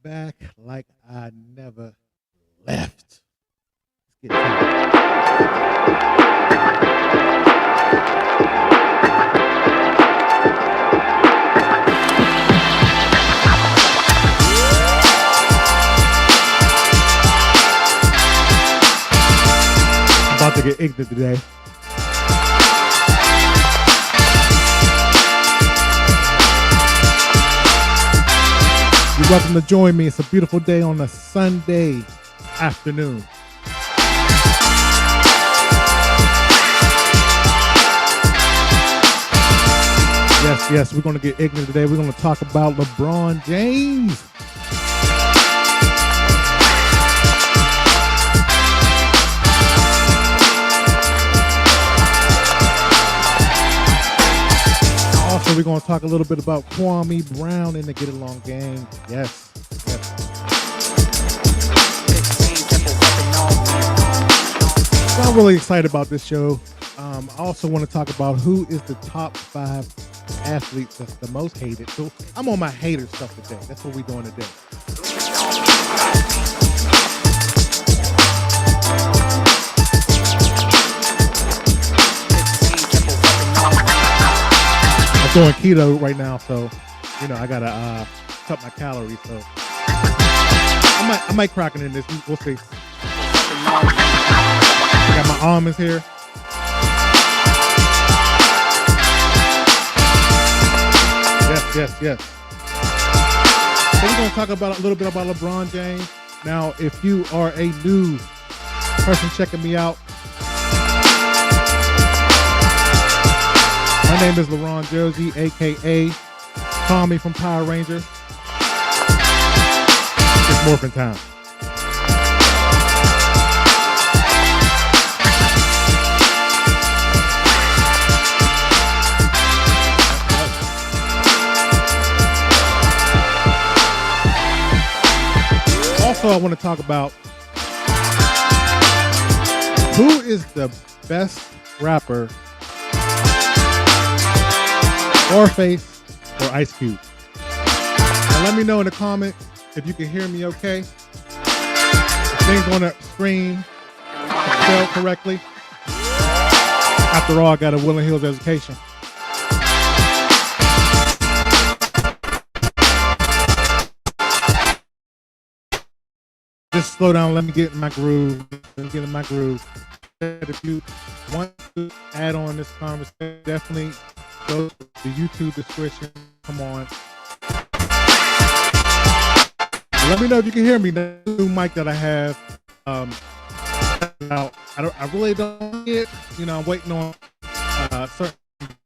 back like I never left. Let's get to it. About to get ignorant today. You're welcome to join me. It's a beautiful day on a Sunday afternoon. Yes, we're going to get ignorant today. We're going to talk about LeBron James. Also, we're going to talk a little bit about Kwame Brown in the Get Along game. Yes. So I'm really excited about this show. I also want to talk about who is the top 5 athletes that's the most hated. So I'm on my hater stuff today. That's what we're doing today. I'm doing keto right now, so I gotta cut my calories. So I might crack it in this. We'll see. I got my almonds here. Yes. So we're gonna talk about a little bit about LeBron James. Now, if you are a new person checking me out, my name is LeBron Josie, aka Tommy from Power Rangers. It's morphin' time. Also, I want to talk about who is the best rapper, or Face, or Ice Cube. Now let me know in the comments if you can hear me okay. If things on the screen spelled correctly. After all, I got a Willing Hills education. Just slow down, let me get in my groove. If you want to add on this conversation, definitely go to the YouTube description. Come on. Let me know if you can hear me. The new mic that I have. Now I really don't get it. I'm waiting on certain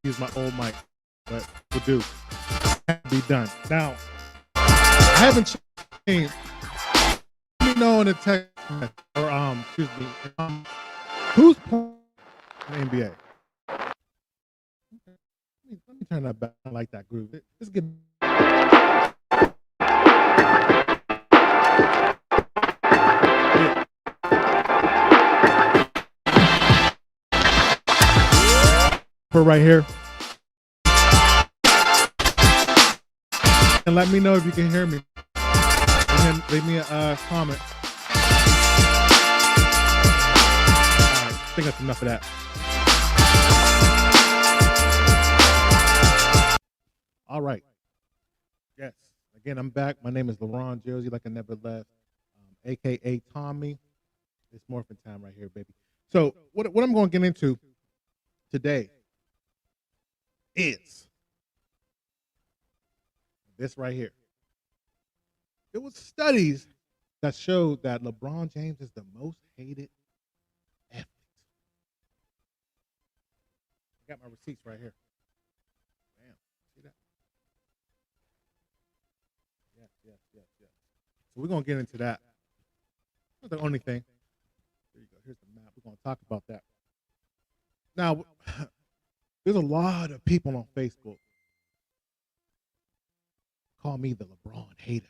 use my old mic, but we'll do. Have to be done. Now I haven't changed. Let me know in the text or excuse me. Who's playing in the NBA? Let me turn that back. I like that groove. Let's get. For right here. And let me know if you can hear me. And then leave me a comment. All right, I think that's enough of that. All right. Yes. Again, I'm back. My name is LeBron Josie, like I never left, a.k.a. Tommy. It's morphin' time right here, baby. So what I'm going to get into today is this right here. There was studies that showed that LeBron James is the most hated athlete. I got my receipts right here. Bam. See that? Yes. So we're going to get into that. That's the only thing. There you go. Here's the map. We're going to talk about that. Now, there's a lot of people on Facebook call me the LeBron hater.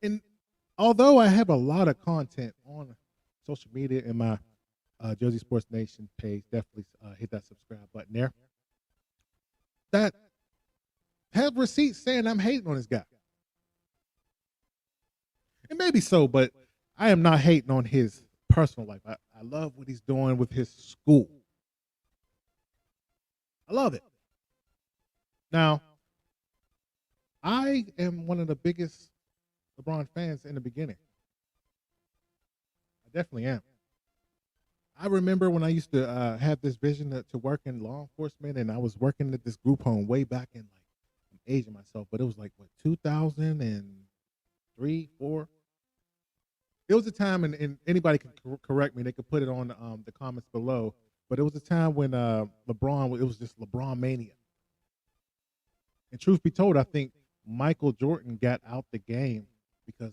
And although I have a lot of content on social media and my Josie Sports Nation page, definitely hit that subscribe button there. That have receipts saying I'm hating on this guy. And maybe so, but I am not hating on his personal life. I love what he's doing with his school. I love it. Now, I am one of the biggest LeBron fans in the beginning. I definitely am. I remember when I used to have this vision to work in law enforcement, and I was working at this group home way back in, like, I'm aging myself, but it was like what, 2003, four. There was a time, and anybody can correct me. They could put it on the comments below. But it was a time when LeBron, it was just LeBron mania. And truth be told, I think Michael Jordan got out the game because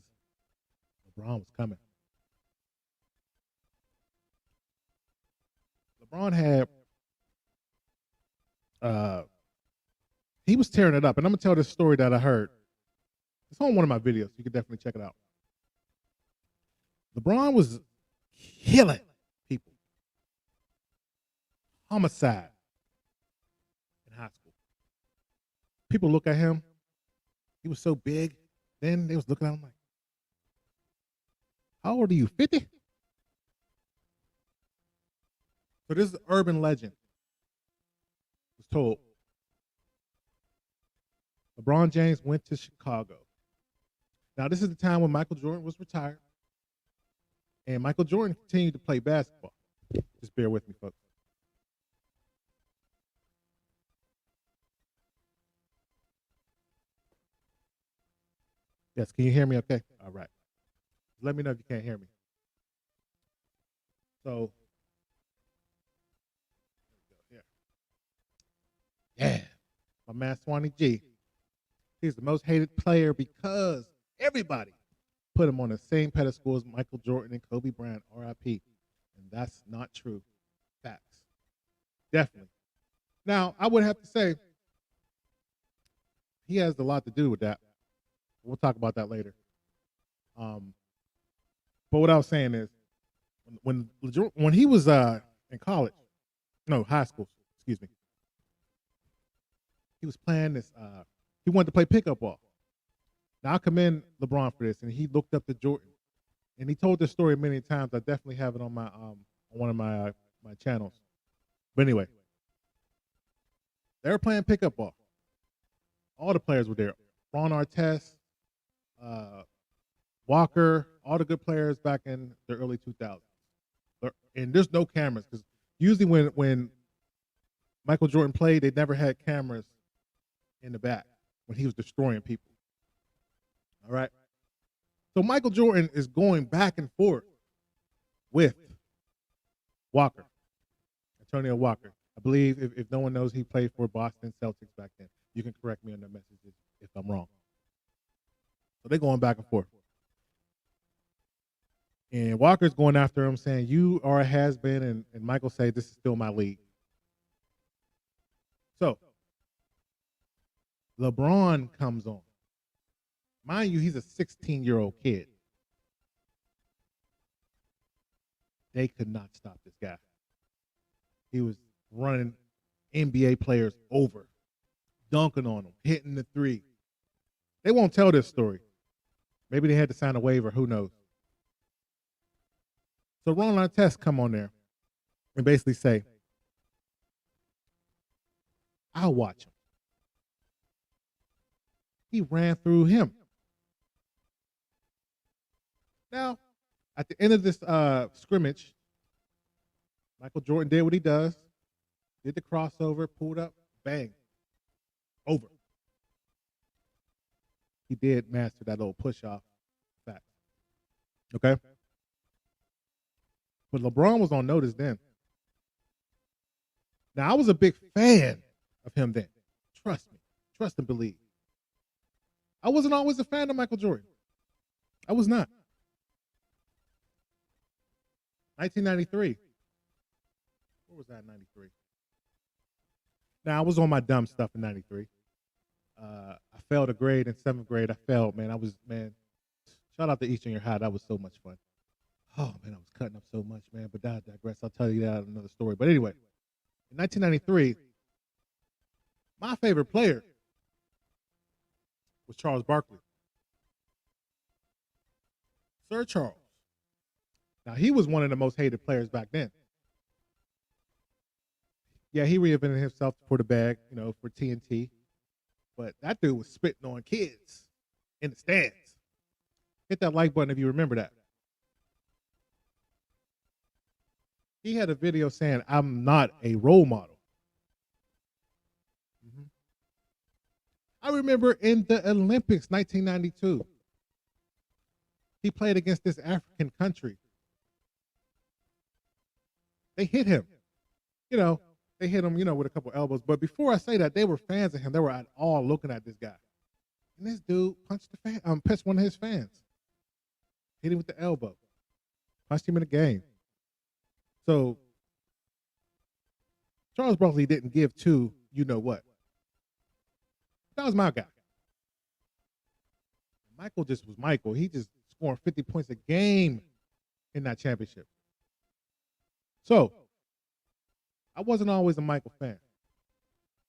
LeBron was coming. LeBron had, he was tearing it up. And I'm going to tell this story that I heard. It's on one of my videos. You can definitely check it out. LeBron was killing people. Homicide in high school. People look at him. He was so big. Then they was looking at him like, how old are you, 50? So this is an urban legend. It was told. LeBron James went to Chicago. Now, this is the time when Michael Jordan was retired. And Michael Jordan continued to play basketball. Just bear with me, folks. Yes, can you hear me okay? All right. Let me know if you can't hear me. So, yeah, my man Swanee G. He's the most hated player because everybody put him on the same pedestal as Michael Jordan and Kobe Bryant, RIP. And that's not true. Facts. Definitely. Now, I would have to say he has a lot to do with that. We'll talk about that later. But what I was saying is, when he was in college, no, high school, excuse me, he was playing this. He wanted to play pickup ball. Now I commend LeBron for this, and he looked up to Jordan, and he told this story many times. I definitely have it on my on one of my my channels. But anyway, they were playing pickup ball. All the players were there. Ron Artest, Walker, all the good players back in the early 2000s. And there's no cameras because usually when Michael Jordan played, they never had cameras in the back when he was destroying people. All right. So Michael Jordan is going back and forth with Walker, Antonio Walker. I believe if no one knows, he played for Boston Celtics back then. You can correct me on the messages if I'm wrong. So they're going back and forth. And Walker's going after him saying, you are a has-been, and Michael say, this is still my league. So LeBron comes on. Mind you, he's a 16-year-old kid. They could not stop this guy. He was running NBA players over, dunking on them, hitting the three. They won't tell this story. Maybe they had to sign a waiver. Who knows? So Ron Artest come on there and basically say, I'll watch him. He ran through him. Now, at the end of this scrimmage, Michael Jordan did what he does, did the crossover, pulled up, bang, over. He did master that little push-off. Fact. Okay? But LeBron was on notice then. Now, I was a big fan of him then. Trust me. Trust and believe. I wasn't always a fan of Michael Jordan. I was not. 1993. Where was that in 93? Now, I was on my dumb stuff in 93. I failed a grade in 7th grade. I failed, man. Shout out to East Junior High. That was so much fun. Oh, man, I was cutting up so much, man. But I digress. I'll tell you that in another story. But anyway, in 1993, my favorite player was Charles Barkley. Sir Charles. Now, he was one of the most hated players back then. Yeah, he reinvented himself for the bag, for TNT. But that dude was spitting on kids in the stands. Hit that like button if you remember that. He had a video saying, "I'm not a role model." Mm-hmm. I remember in the Olympics, 1992, he played against this African country. They hit him. They hit him, with a couple elbows. But before I say that, they were fans of him. They were at all looking at this guy. And this dude punched one of his fans. Hit him with the elbow. Punched him in the game. So Charles Barkley didn't give two, what. That was my guy. Michael just was Michael. He just scoring 50 points a game in that championship. So I wasn't always a Michael fan.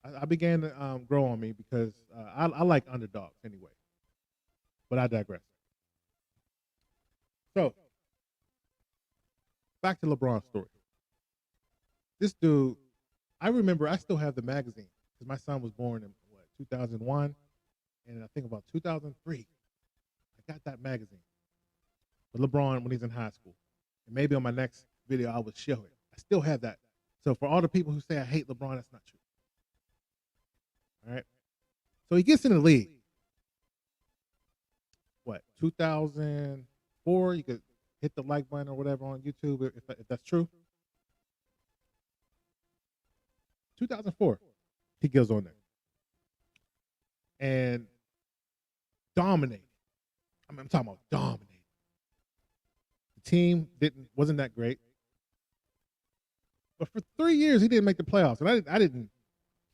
I began to grow on me because I like underdogs anyway. But I digress. So back to LeBron's story. This dude, I remember I still have the magazine because my son was born in 2001, and I think about 2003. I got that magazine with LeBron when he's in high school, and maybe on my next video I will show it. I still have that. So for all the people who say I hate LeBron, that's not true. All right. So he gets in the league. 2004? You could hit the like button or whatever on YouTube if that's true. 2004, he goes on there and dominated. I'm talking about dominated. The team wasn't that great, but for 3 years he didn't make the playoffs, and I didn't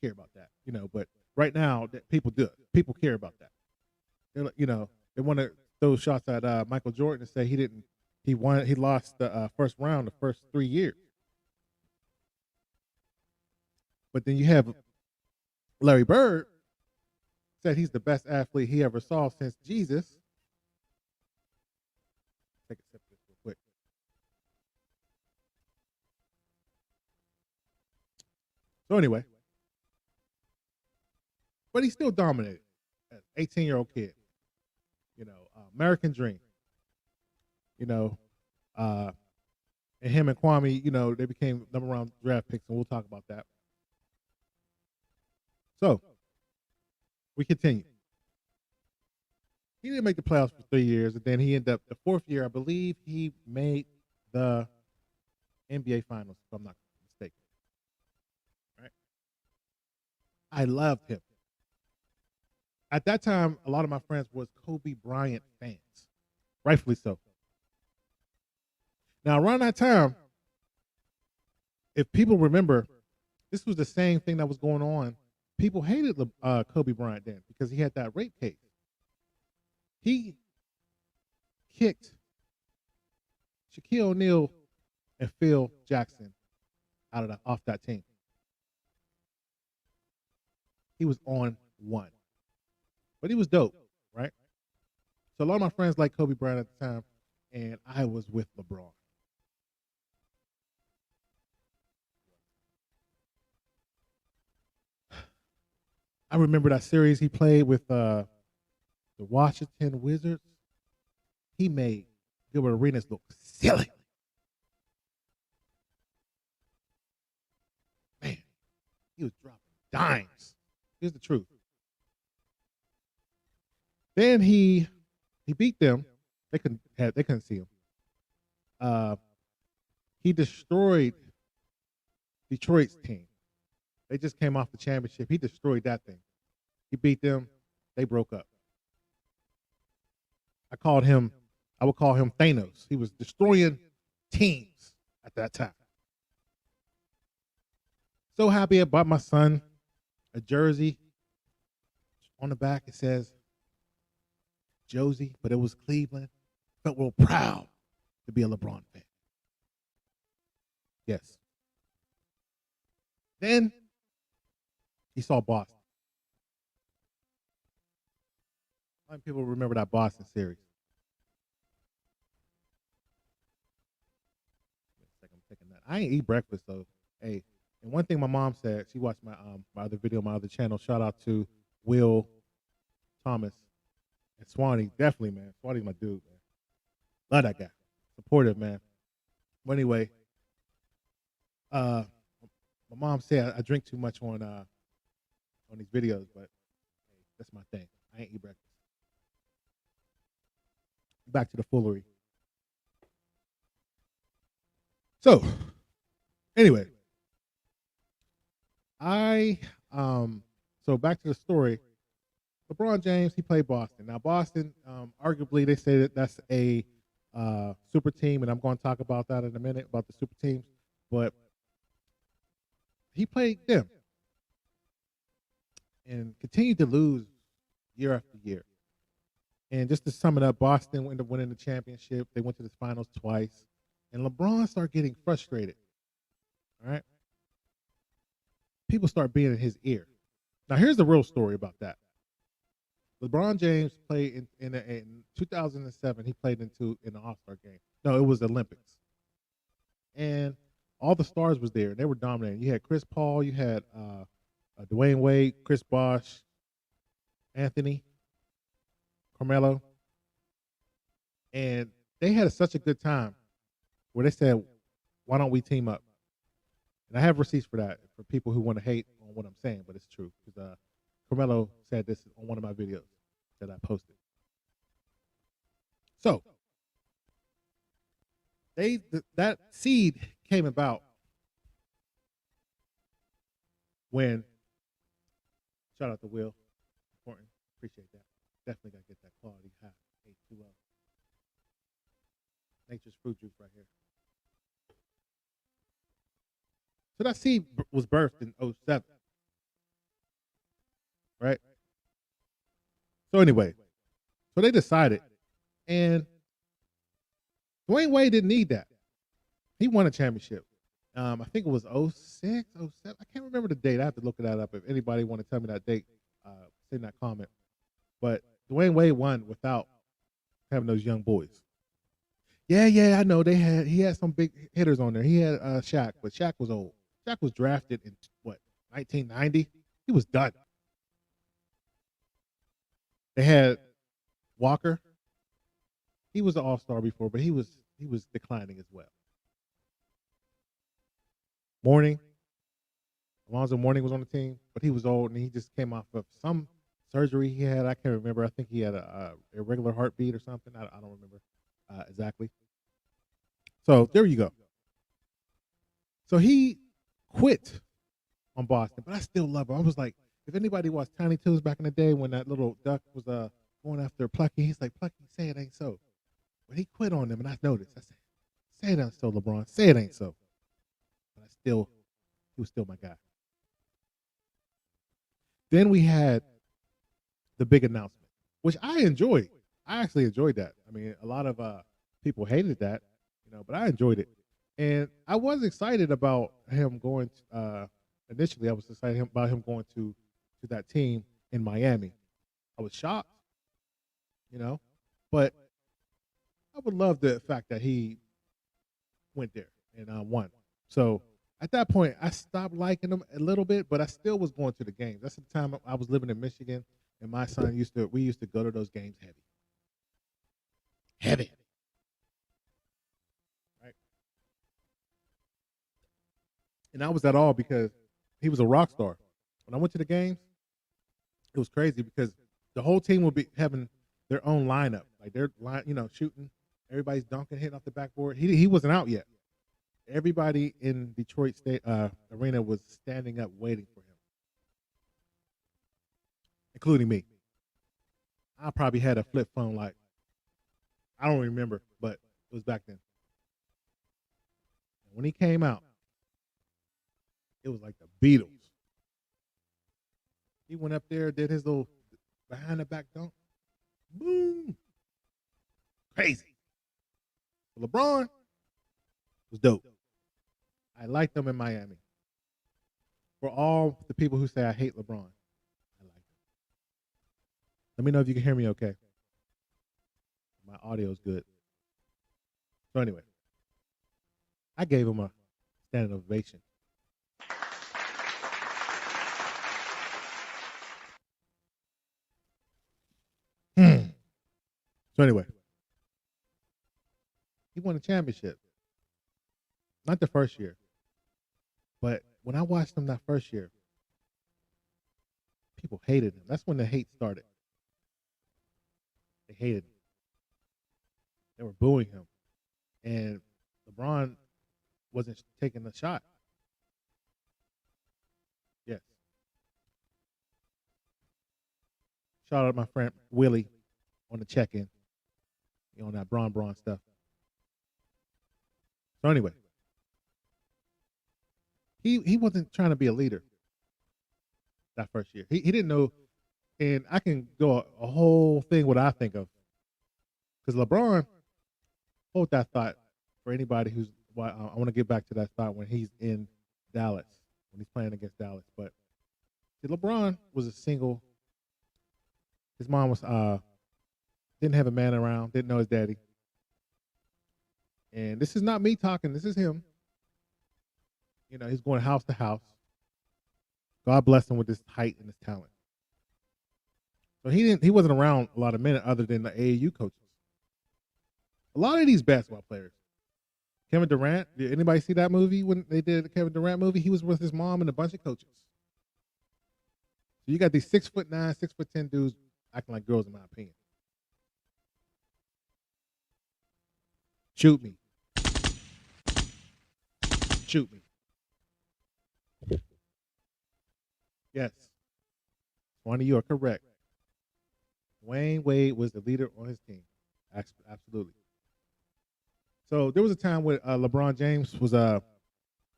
care about that, But right now, that people do. People care about that. They want to throw shots at Michael Jordan and say he lost the first round the first 3 years. But then you have Larry Bird said he's the best athlete he ever saw since Jesus. Take a sip of this real quick. So anyway, but he still dominated as an 18-year-old kid. American dream. And him and Kwame, they became number one draft picks, and we'll talk about that. So we continue. He didn't make the playoffs for 3 years, and then he ended up the fourth year, I believe he made the NBA Finals, if I'm not mistaken. Right? I loved him. At that time, a lot of my friends was Kobe Bryant fans, rightfully so. Now, around that time, if people remember, this was the same thing that was going on. People hated Kobe Bryant then because he had that rape case. He kicked Shaquille O'Neal and Phil Jackson off that team. He was on one. But he was dope, right? So a lot of my friends liked Kobe Bryant at the time, and I was with LeBron. I remember that series he played with the Washington Wizards. He made Gilbert Arenas look silly. Man, he was dropping dimes. Here's the truth. Then he beat them. They couldn't see him. He destroyed Detroit's team. They just came off the championship. He destroyed that thing. He beat them. They broke up. I would call him Thanos. He was destroying teams at that time. So happy I bought my son a jersey. On the back it says Josie, but it was Cleveland. Felt real proud to be a LeBron fan. Yes. Then he saw Boston. A lot of people remember that Boston series. I ain't eat breakfast though. Hey, and one thing my mom said, she watched my other video, my other channel. Shout out to Will Thomas and Swanee. Definitely, man. Swanee's my dude, man. Love that guy. Supportive, man. But anyway, uh, my mom said I drink too much on these videos, but hey, that's my thing. I ain't eat breakfast. Back to the foolery. So, anyway, I so back to the story. LeBron James, he played Boston. Now Boston, arguably they say that that's a super team, and I'm going to talk about that in a minute about the super teams. But he played them and continued to lose year after year. And just to sum it up, Boston ended up winning the championship. They went to the finals twice, and LeBron started getting frustrated. All right, people start being in his ear. Now here's the real story about that. LeBron James played in 2007. He played in an All-Star game. No, it was the Olympics, and all the stars was there. And they were dominating. You had Chris Paul, you had Dwayne Wade, Chris Bosh, Anthony, Carmelo, and they had such a good time where they said, "Why don't we team up?" And I have receipts for that for people who want to hate on what I'm saying, but it's true because Carmelo said this on one of my videos that I posted. So that seed came about when shout out to Will, important, appreciate that. Definitely gotta get that quality high H2O. Nature's fruit juice right here. So that seed was birthed in '07, right? So anyway, so they decided, and Dwayne Wade didn't need that. He won a championship. I think it was '06, '07. I can't remember the date. I have to look that up. If anybody want to tell me that date, send that comment. But Dwayne Wade won without having those young boys. Yeah, I know he had some big hitters on there. He had Shaq, but Shaq was old. Shaq was drafted in what 1990. He was done. They had Walker. He was an all-star before, but he was declining as well. Mourning, Alonzo Mourning was on the team, but he was old and he just came off of some surgery he had. I can't remember. I think he had a irregular heartbeat or something. I don't remember exactly. So there you go. So he quit on Boston, but I still love him. I was like, if anybody watched Tiny Toons back in the day when that little duck was going after Plucky, he's like, Plucky, say it ain't so. But he quit on them, and I noticed. I said, say it ain't so, LeBron. Say it ain't so. But he was still my guy. Then we had the big announcement, which I enjoyed. I actually enjoyed that. I mean, a lot of people hated that, but I enjoyed it. And I was excited about him going. Initially, I was excited about him going to that team in Miami. I was shocked, but I would love the fact that he went there and won. So at that point, I stopped liking him a little bit, but I still was going to the games. That's the time I was living in Michigan, and my son we used to go to those games heavy. Right? And I was at all because he was a rock star. When I went to the games, it was crazy because the whole team would be having their own lineup, like their line, shooting. Everybody's dunking, hitting off the backboard. He wasn't out yet. Everybody in Detroit State Arena was standing up waiting for him, including me. I probably had a flip phone, like I don't remember, but it was back then. When he came out, it was like the Beatles. He went up there, did his little behind the back dunk. Boom. Crazy. LeBron was dope. I liked him in Miami. For all the people who say I hate LeBron, I like him. Let me know if you can hear me okay. My audio is good. So anyway, I gave him a standing ovation. So anyway, he won a championship. Not the first year, but when I watched him that first year, people hated him. That's when the hate started. They hated him. They were booing him, and LeBron wasn't taking the shot. Yes. Shout out to my friend Willie on the check-in, on that Braun stuff. So anyway, he wasn't trying to be a leader that first year. He didn't know, and I can go a whole thing what I think of, because LeBron, hold that thought for anybody who's. Well, I want to get back to that thought when he's in Dallas, when he's playing against Dallas. But see, LeBron was a single. His mom was didn't have a man around, didn't know his daddy. And this is not me talking. This is him. You know, he's going house to house. God bless him with his height and his talent. So he wasn't around a lot of men other than the AAU coaches. A lot of these basketball players. Kevin Durant, did anybody see that movie when they did the Kevin Durant movie? He was with his mom and a bunch of coaches. So you got these 6'9", 6'10" dudes acting like girls, in my opinion. Shoot me. Shoot me. Yes. One of you are correct. Dwayne Wade was the leader on his team. Absolutely. So there was a time where LeBron James was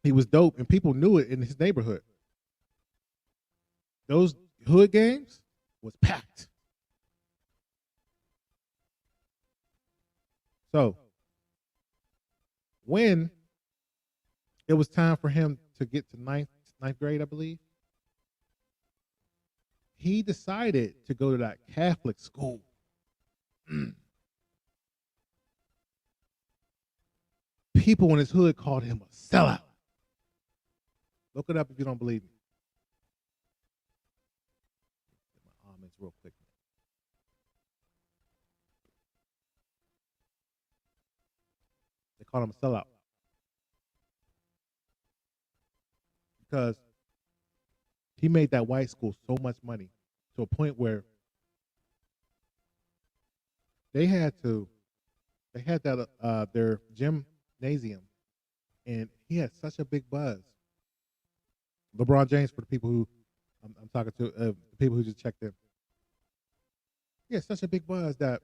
he was dope, and people knew it in his neighborhood. Those hood games was packed. So when it was time for him to get to ninth grade, I believe, he decided to go to that Catholic school. People in his hood called him a sellout. Look it up if you don't believe me. Get my almonds real quick. They called him a sellout because he made that white school so much money to a point where they had that their gymnasium, and he had such a big buzz. LeBron James, for the people who I'm talking to, the people who just checked in. He had such a big buzz that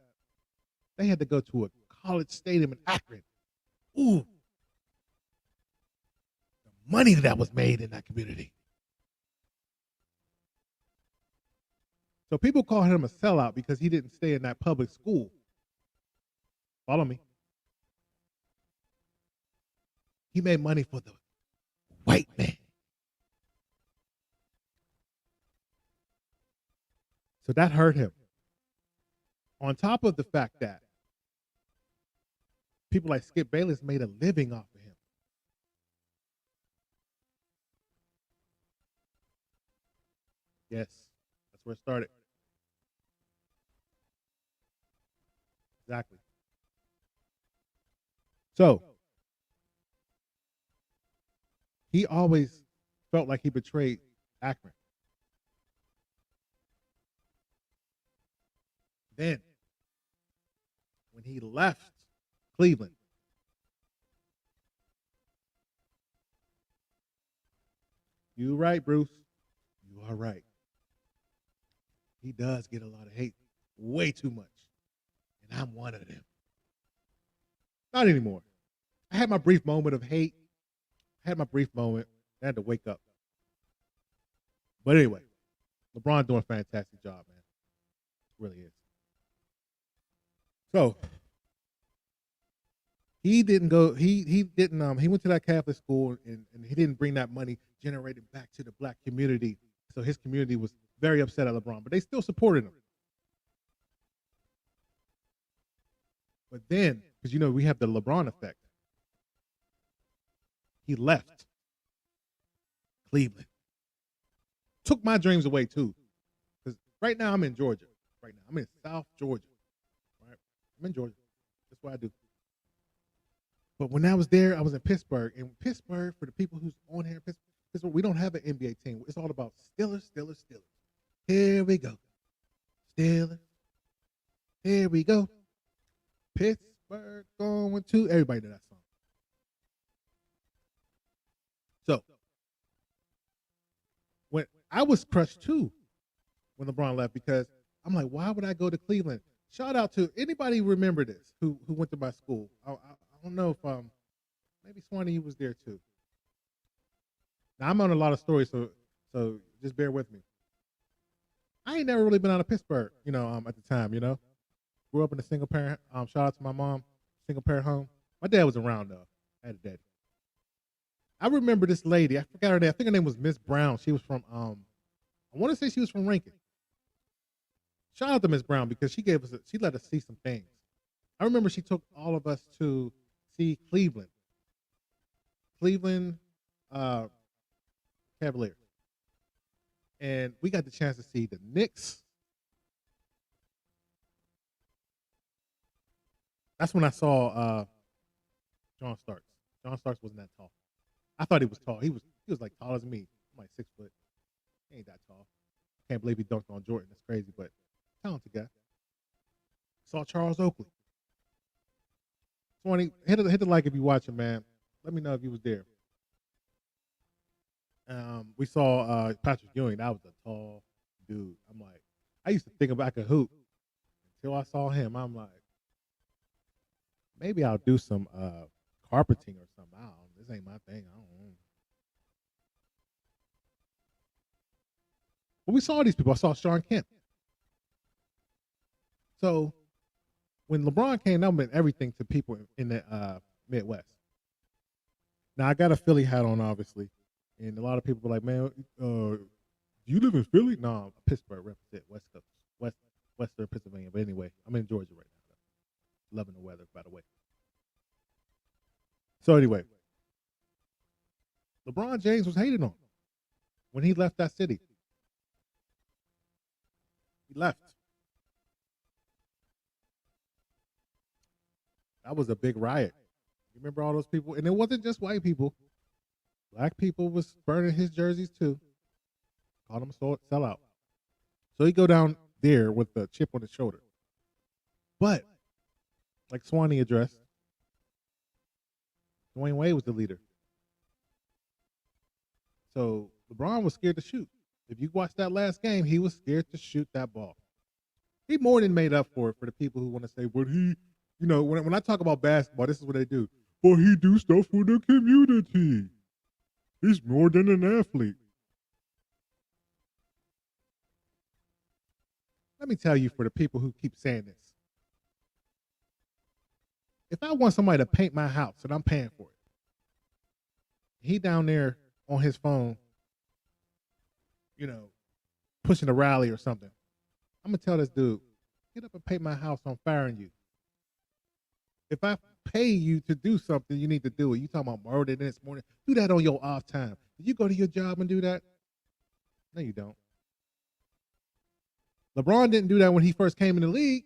they had to go to a college stadium in Akron. Ooh, the money that was made in that community. So people call him a sellout because he didn't stay in that public school. Follow me. He made money for the white man. So that hurt him. On top of the fact that people like Skip Bayless made a living off of him. Yes, that's where it started. Exactly. So he always felt like he betrayed Akron. Then, when he left Cleveland, you're right, Bruce. You are right. He does get a lot of hate, way too much. And I'm one of them. Not anymore. I had my brief moment of hate. I had my brief moment. I had to wake up. But anyway, LeBron doing a fantastic job, man. Really is. So he didn't go. He didn't. He went to that Catholic school, and he didn't bring that money generated back to the black community. So his community was very upset at LeBron, but they still supported him. But then, because we have the LeBron effect. He left Cleveland. Took my dreams away too. Because right now I'm in Georgia. Right now I'm in South Georgia. Right, I'm in Georgia. That's what I do. But when I was there, I was in Pittsburgh. And Pittsburgh, for the people who's on here, Pittsburgh, we don't have an NBA team. It's all about Steelers, Steelers, Steelers. Here we go. Steelers. Here we go. Pittsburgh going to. Everybody know that song. So, when I was crushed too when LeBron left, because I'm like, why would I go to Cleveland? Shout out to anybody remember this who went to my school. I don't know if maybe Swanee was there too. Now I'm on a lot of stories, so just bear with me. I ain't never really been out of Pittsburgh, at the time, Grew up in a single parent. Shout out to my mom, single parent home. My dad was around though. I had a daddy. I remember this lady. I forgot her name. I think her name was Miss Brown. She was from I want to say she was from Rankin. Shout out to Miss Brown because she let us see some things. I remember she took all of us to see Cleveland Cavaliers, and we got the chance to see the Knicks. That's when I saw John Starks. John Starks wasn't that tall. I thought he was tall. He was like tall as me. I'm like 6 foot. He ain't that tall. Can't believe he dunked on Jordan. That's crazy, but talented guy. Saw Charles Oakley. 20. Hit the like if you watching, man. Let me know if you was there. We saw Patrick Ewing. That was a tall dude. I'm like, I used to think about I could hoop until I saw him. I'm like, maybe I'll do some carpeting or something. I don't know. This ain't my thing. I don't know. But we saw these people. I saw Sean Kemp. So when LeBron came, that meant everything to people in the Midwest. Now I got a Philly hat on, obviously, and a lot of people were like, "Man, do you live in Philly?" No, Pittsburgh, represent West Coast, Western Pennsylvania. But anyway, I'm in Georgia right now. Loving the weather, by the way. So anyway, LeBron James was hated on when he left that city. He left. That was a big riot. You remember all those people? And it wasn't just white people. Black people was burning his jerseys too. Called him a sellout. So he go down there with the chip on his shoulder. But, like Swanee addressed, Dwayne Wade was the leader. So LeBron was scared to shoot. If you watch that last game, he was scared to shoot that ball. He more than made up for it for the people who want to say, but he, when I talk about basketball, this is what they do. But he do stuff for the community. He's more than an athlete. Let me tell you, for the people who keep saying this, if I want somebody to paint my house and I'm paying for it, he down there on his phone, pushing a rally or something, I'm going to tell this dude, get up and paint my house, I'm firing you. If I pay you to do something, you need to do it. You talking about murder this morning, do that on your off time. Did you go to your job and do that? No, you don't. LeBron didn't do that when he first came in the league.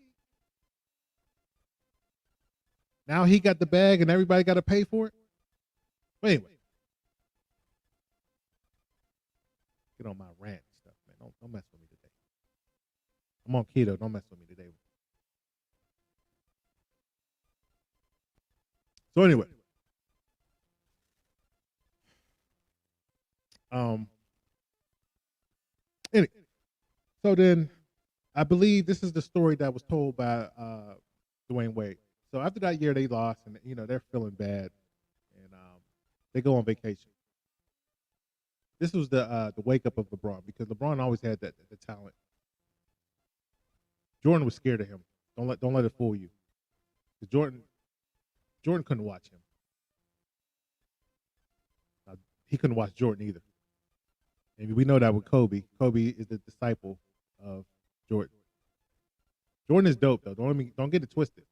Now he got the bag and everybody got to pay for it. But anyway, get on my rant stuff, man. Don't mess with me today. I'm on keto. Don't mess with me today. So anyway, so then I believe this is the story that was told by Dwayne Wade. So after that year they lost, and they're feeling bad, and they go on vacation. This was the wake up of LeBron, because LeBron always had the talent. Jordan was scared of him. Don't let it fool you. Jordan couldn't watch him. He couldn't watch Jordan either. And we know that with Kobe. Kobe is the disciple of Jordan. Jordan is dope though. Don't get it twisted.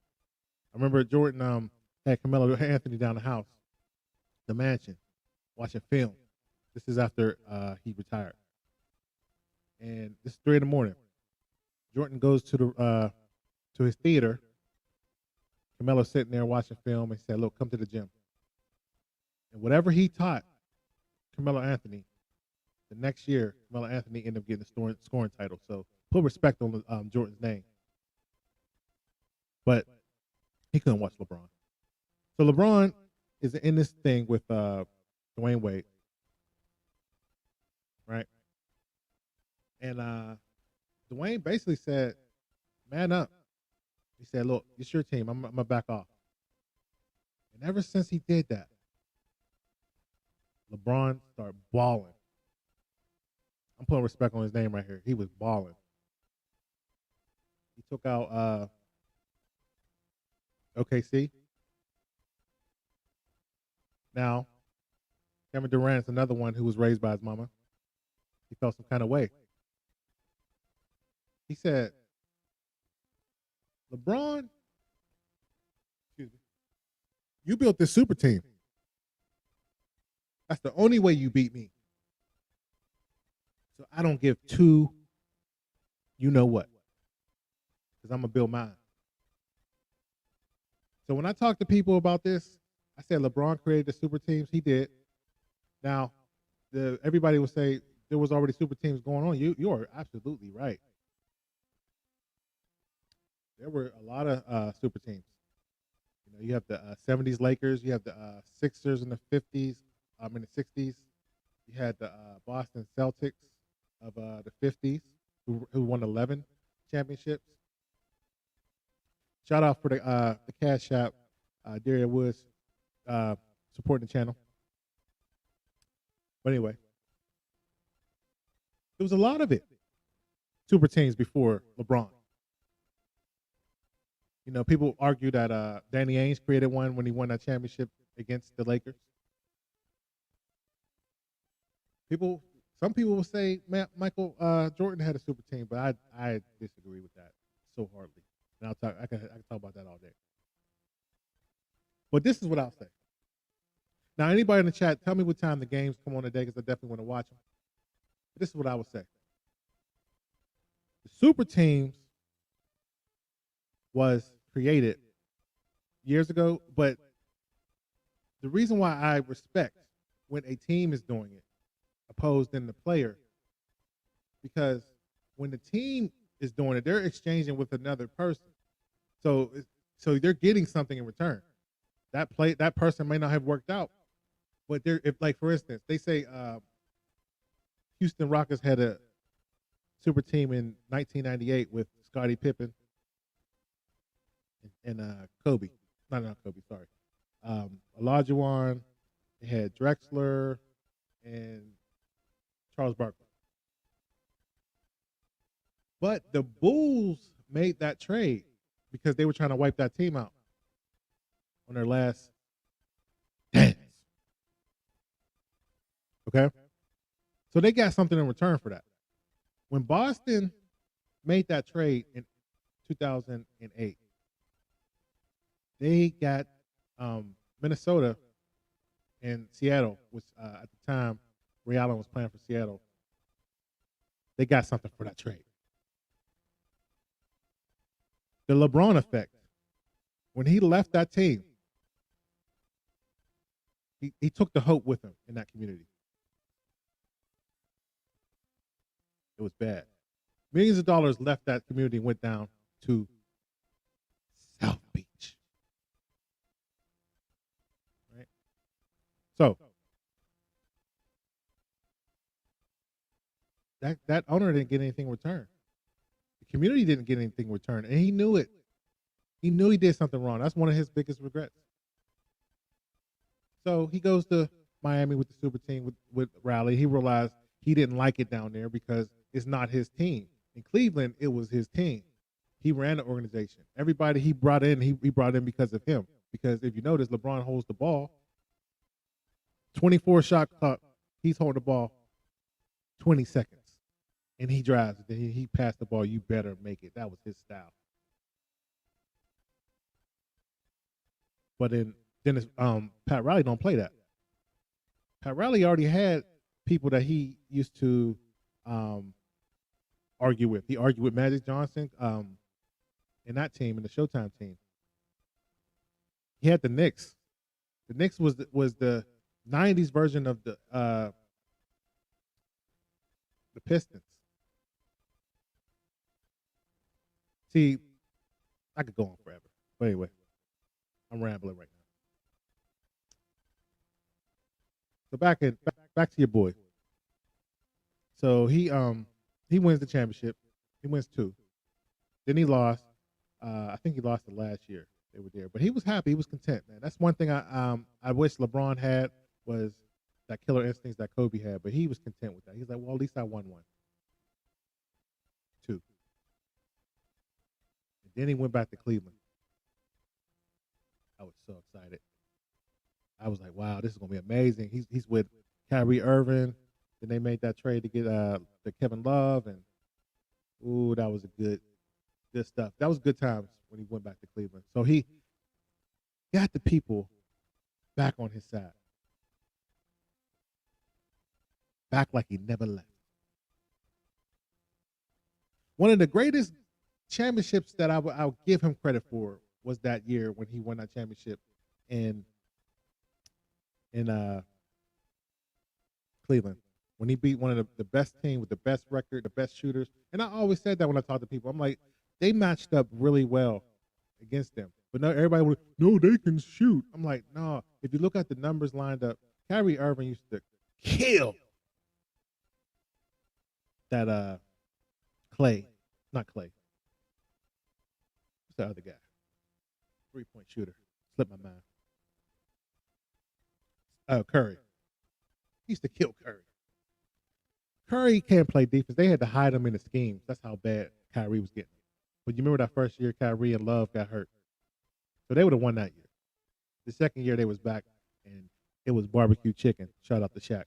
I remember Jordan had Carmelo Anthony down the house, the mansion. watching film. This is after he retired, and it's 3 in the morning. Jordan goes to his theater. Carmelo's sitting there watching film and said, "Look, come to the gym." And whatever he taught Carmelo Anthony, the next year, Carmelo Anthony ended up getting the scoring title. So put respect on Jordan's name. But he couldn't watch LeBron. So LeBron is in this thing with Dwayne Wade, right? And Dwayne basically said, "Man up." He said, "Look, it's your team. I'm gonna back off." And ever since he did that, LeBron started balling. I'm putting respect on his name right here. He was balling. He took out OKC. Now, Kevin Durant's another one who was raised by his mama. He felt some kind of way. He said, "LeBron, excuse me, you built this super team. That's the only way you beat me. So I don't give two, you know what, because I'm going to build mine." So when I talk to people about this, I said LeBron created the super teams. He did. Now, everybody will say there was already super teams going on. You are absolutely right. There were a lot of super teams. You know, you have the '70s Lakers. You have the Sixers in the '50s. In the '60s, you had the Boston Celtics of the '50s, who won 11 championships. Shout out for the Cash App, Daria Woods, supporting the channel. But anyway, there was a lot of it. Super teams before LeBron. You know, people argue that Danny Ainge created one when he won that championship against the Lakers. Some people will say, Michael Jordan had a super team, but I disagree with that so hardly. And I can talk about that all day. But this is what I'll say. Now, anybody in the chat, tell me what time the games come on today, because I definitely want to watch them. But this is what I would say. The super teams was created years ago, but the reason why I respect when a team is doing it opposed than the player, because when the team is doing it, they're exchanging with another person. So they're getting something in return. That person may not have worked out, but if, like, for instance, they say Houston Rockets had a super team in 1998 with Scottie Pippen and Kobe. Not Kobe, sorry. Olajuwon. They had Drexler and Charles Barkley. But the Bulls made that trade because they were trying to wipe that team out on their last dance. Okay? So they got something in return for that. When Boston made that trade in 2008, they got Minnesota and Seattle, which at the time Ray Allen was playing for Seattle. They got something for that trade. The LeBron effect. When he left that team, he took the hope with him in that community. It was bad. Millions of dollars left that community and went down to South Beach. Right? So that owner didn't get anything in return. The community didn't get anything in return, and he knew it. He knew he did something wrong. That's one of his biggest regrets. So he goes to Miami with the super team with Riley. He realized he didn't like it down there because it's not his team. In Cleveland, it was his team. He ran the organization. Everybody he brought in, he brought in because of him. Because if you notice, LeBron holds the ball. 24 shot clock. He's holding the ball 20 seconds. And he drives it. Then he passed the ball. You better make it. That was his style. But then Pat Riley don't play that. Pat Riley already had people that he used to um, argue with. He argued with Magic Johnson in that team, in the Showtime team. He had the Knicks. The Knicks was the '90s version of the Pistons. See, I could go on forever, but anyway, I'm rambling right now. So back to your boy. So he wins the championship. He wins two. Then he lost. I think he lost the last year they were there, but he was happy. He was content, man. That's one thing I wish LeBron had was that killer instincts that Kobe had, but he was content with that. He's like, well, at least I won one, two. And then he went back to Cleveland. I was so excited. I was like, wow, this is gonna be amazing. He's with Kyrie Irving. Then they made that trade to get the Kevin Love, and ooh, that was a good stuff. That was good times when he went back to Cleveland. So he got the people back on his side, back like he never left. One of the greatest championships that I'll give him credit for was that year when he won that championship in in Cleveland, when he beat one of the best team with the best record, the best shooters. And I always said that when I talk to people. I'm like, they matched up really well against them. But no, everybody would, no, they can shoot. I'm like, no. If you look at the numbers lined up, Kyrie Irving used to kill that Clay, not Clay. What's the other guy? 3-point shooter. Slipped my mind. Curry. He used to kill Curry. Curry can't play defense. They had to hide him in the schemes. That's how bad Kyrie was getting. But you remember that first year Kyrie and Love got hurt. So they would have won that year. The second year they was back and it was barbecue chicken. Shout out to Shaq.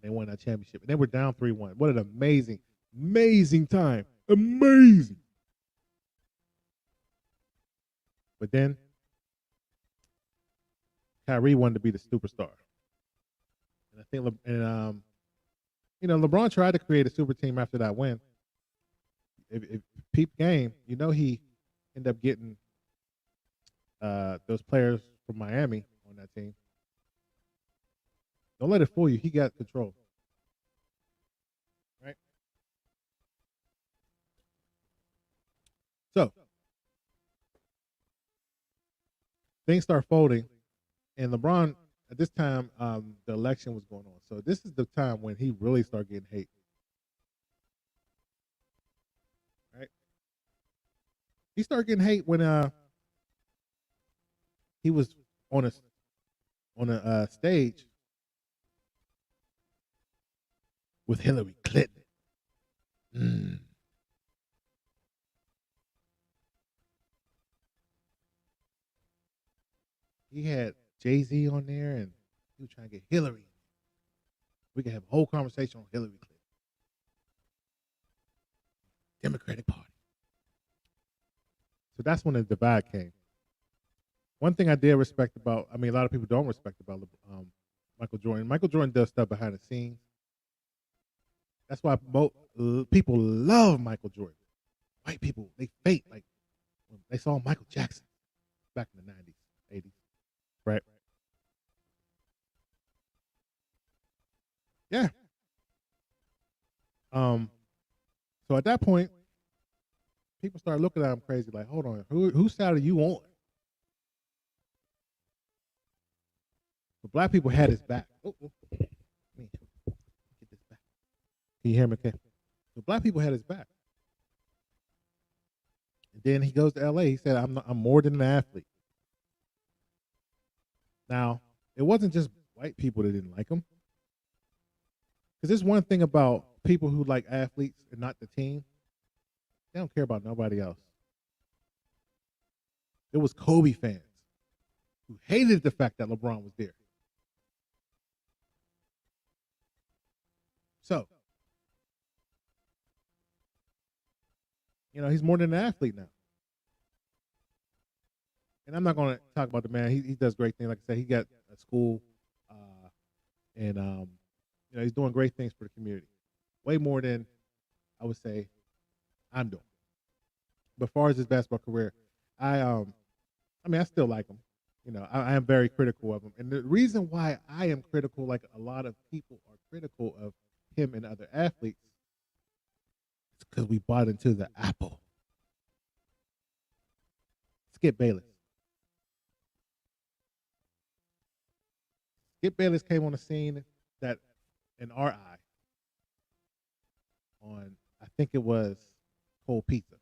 They won that championship. And they were down 3-1. What an amazing, amazing time. Amazing. But then Kyrie wanted to be the superstar. And I think LeBron tried to create a super team after that win. If peep game, he ended up getting those players from Miami on that team. Don't let it fool you. He got control. Right? So, things start folding. And LeBron, at this time, the election was going on. So this is the time when he really started getting hate. Right? He started getting hate when he was on a stage with Hillary Clinton. He had Jay-Z on there, and he was trying to get Hillary. We could have a whole conversation on Hillary Clinton. Democratic Party. So that's when the divide came. One thing I did respect about, a lot of people don't respect about Michael Jordan. Michael Jordan does stuff behind the scenes. That's why people love Michael Jordan. White people, they fake like when they saw Michael Jackson back in the 90s, 80s. Right? Yeah. So at that point, people started looking at him crazy, like, hold on, whose side are you on? But black people had his back. Let me get this back. Can you hear me, okay? So black people had his back. And then he goes to LA. He said, I'm more than an athlete. Now, it wasn't just white people that didn't like him. Because there's one thing about people who like athletes and not the team. They don't care about nobody else. It was Kobe fans who hated the fact that LeBron was there. So, he's more than an athlete now. And I'm not going to talk about the man. He does great things. Like I said, he got a school and he's doing great things for the community, way more than I would say I'm doing. But as far as his basketball career, I still like him. I am very critical of him, and the reason why I am critical, like a lot of people are critical of him and other athletes, is because we bought into the apple. Skip Bayless. Skip Bayless came on the scene that, in our eye, on I think it was Cold Pizza,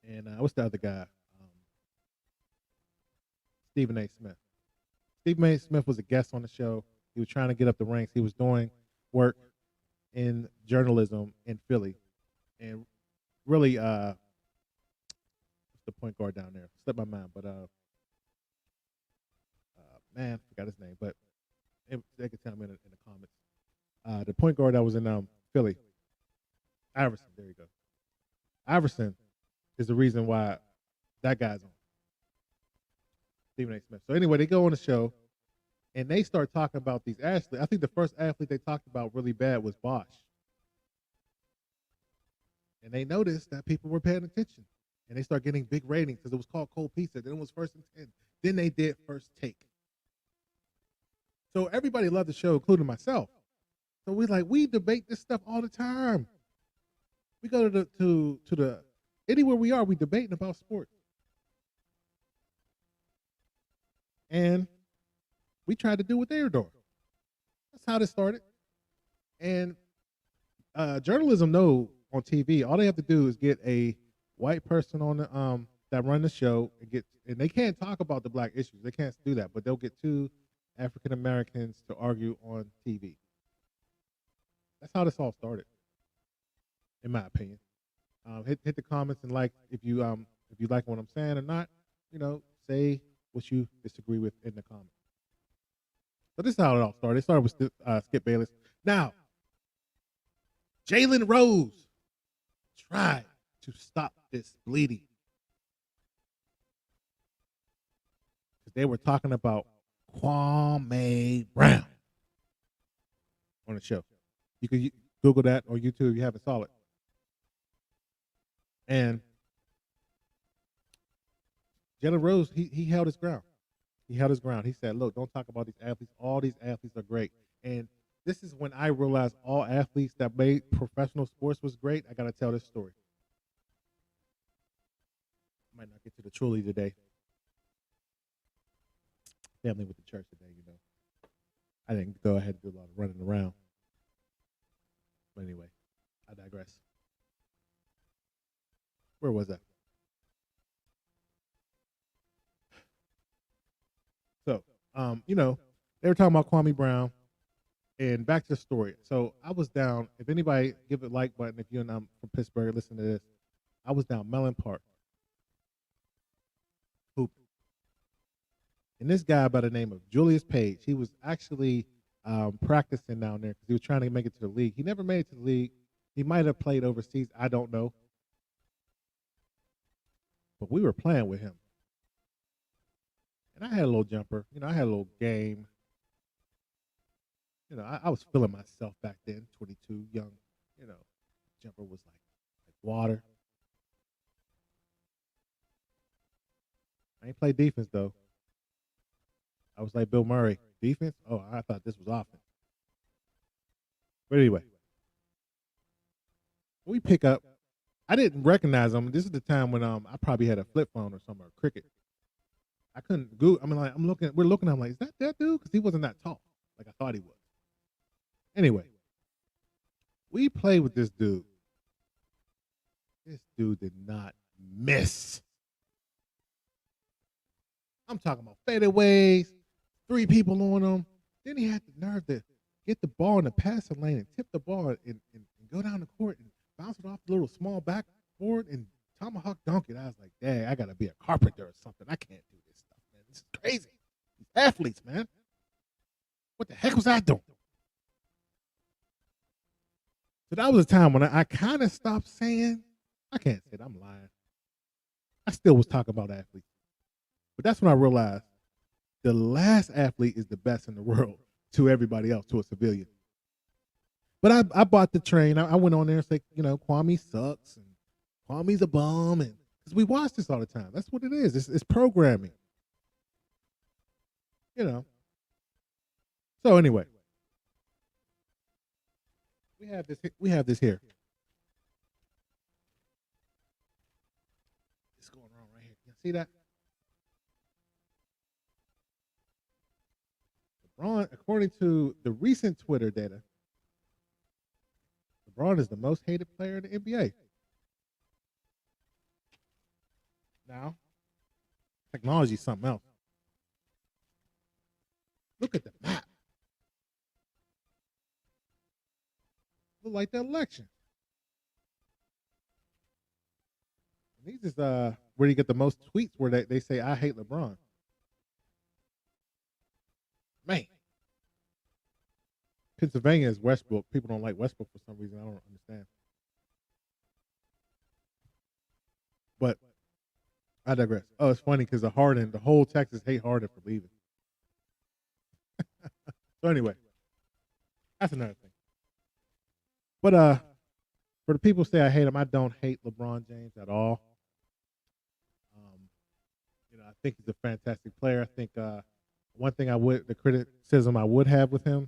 and what's the other guy? Stephen A. Smith. Stephen A. Smith was a guest on the show. He was trying to get up the ranks. He was doing work in journalism in Philly, and really, what's the point guard down there? Slipped my mind, but man, forgot his name, but they could tell me in the comments. The point guard that was in Philly, Iverson. There you go. Iverson is the reason why that guy's on. Stephen A. Smith. So anyway, they go on the show, and they start talking about these athletes. I think the first athlete they talked about really bad was Bosch. And they noticed that people were paying attention. And they start getting big ratings because it was called Cold Pizza. Then it was First and 10. Then they did First Take. So everybody loved the show, including myself. So we debate this stuff all the time. We go to the anywhere we are, we debating about sports. And we tried to do what they were doing. That's how this started. And journalism know on TV, all they have to do is get a white person on the that run the show and they can't talk about the black issues. They can't do that, but they'll get two African Americans to argue on TV. That's how this all started, in my opinion. Hit the comments and like if you like what I'm saying or not. Say what you disagree with in the comments. So this is how it all started. It started with Skip Bayless. Now, Jalen Rose tried to stop this bleeding. Because they were talking about Kwame Brown on the show. You can Google that on YouTube if you haven't saw it. And Jalen Rose, he held his ground. He held his ground. He said, look, don't talk about these athletes. All these athletes are great. And this is when I realized all athletes that made professional sports was great. I got to tell this story. Might not get to the truly today. Family with the church today, I didn't go ahead and do a lot of running around. But anyway, I digress. Where was that? So, they were talking about Kwame Brown, and back to the story. So I was down. If anybody give a like button, if you're from Pittsburgh, listen to this. I was down Mellon Park, hooping, and this guy by the name of Julius Page, he was actually practicing down there because he was trying to make it to the league. He never made it to the league. He might have played overseas. I don't know, but we were playing with him. And I had a little jumper. I had a little game. I was feeling myself back then, 22, young. Jumper was like water. I ain't played defense, though. I was like Bill Murray. Defense? Oh, I thought this was offense. But anyway, we pick up. I didn't recognize him. This is the time when I probably had a flip phone or something, or Cricket. I couldn't go. We're looking. I'm like, is that dude? Because he wasn't that tall, like I thought he was. Anyway, we played with this dude. This dude did not miss. I'm talking about fadeaways, 3 people on him. Then he had the nerve to get the ball in the passing lane and tip the ball and go down the court and bounce it off the little small backboard and tomahawk dunk it. I was like, dang, I got to be a carpenter or something. I can't do this stuff, man. This is crazy. These athletes, man. What the heck was I doing? So that was a time when I kind of stopped saying, I can't say that, I'm lying. I still was talking about athletes. But that's when I realized The last athlete is the best in the world to everybody else, to a civilian. But I bought the train. I went on there and said, Kwame sucks and Kwame's a bum, and because we watch this all the time. That's what it is. It's programming. So anyway, we have this. We have this here. It's going wrong right here. You see that? LeBron, according to the recent Twitter data, LeBron is the most hated player in the NBA. Now, technology is something else. Look at the map. Look like the election. And these is where you get the most tweets where they say I hate LeBron. Man. Pennsylvania is Westbrook. People don't like Westbrook for some reason. I don't understand. But I digress. Oh, it's funny because the whole Texas hate Harden for leaving. So anyway, that's another thing. But for the people who say I hate him, I don't hate LeBron James at all. I think he's a fantastic player. I think one thing the criticism I would have with him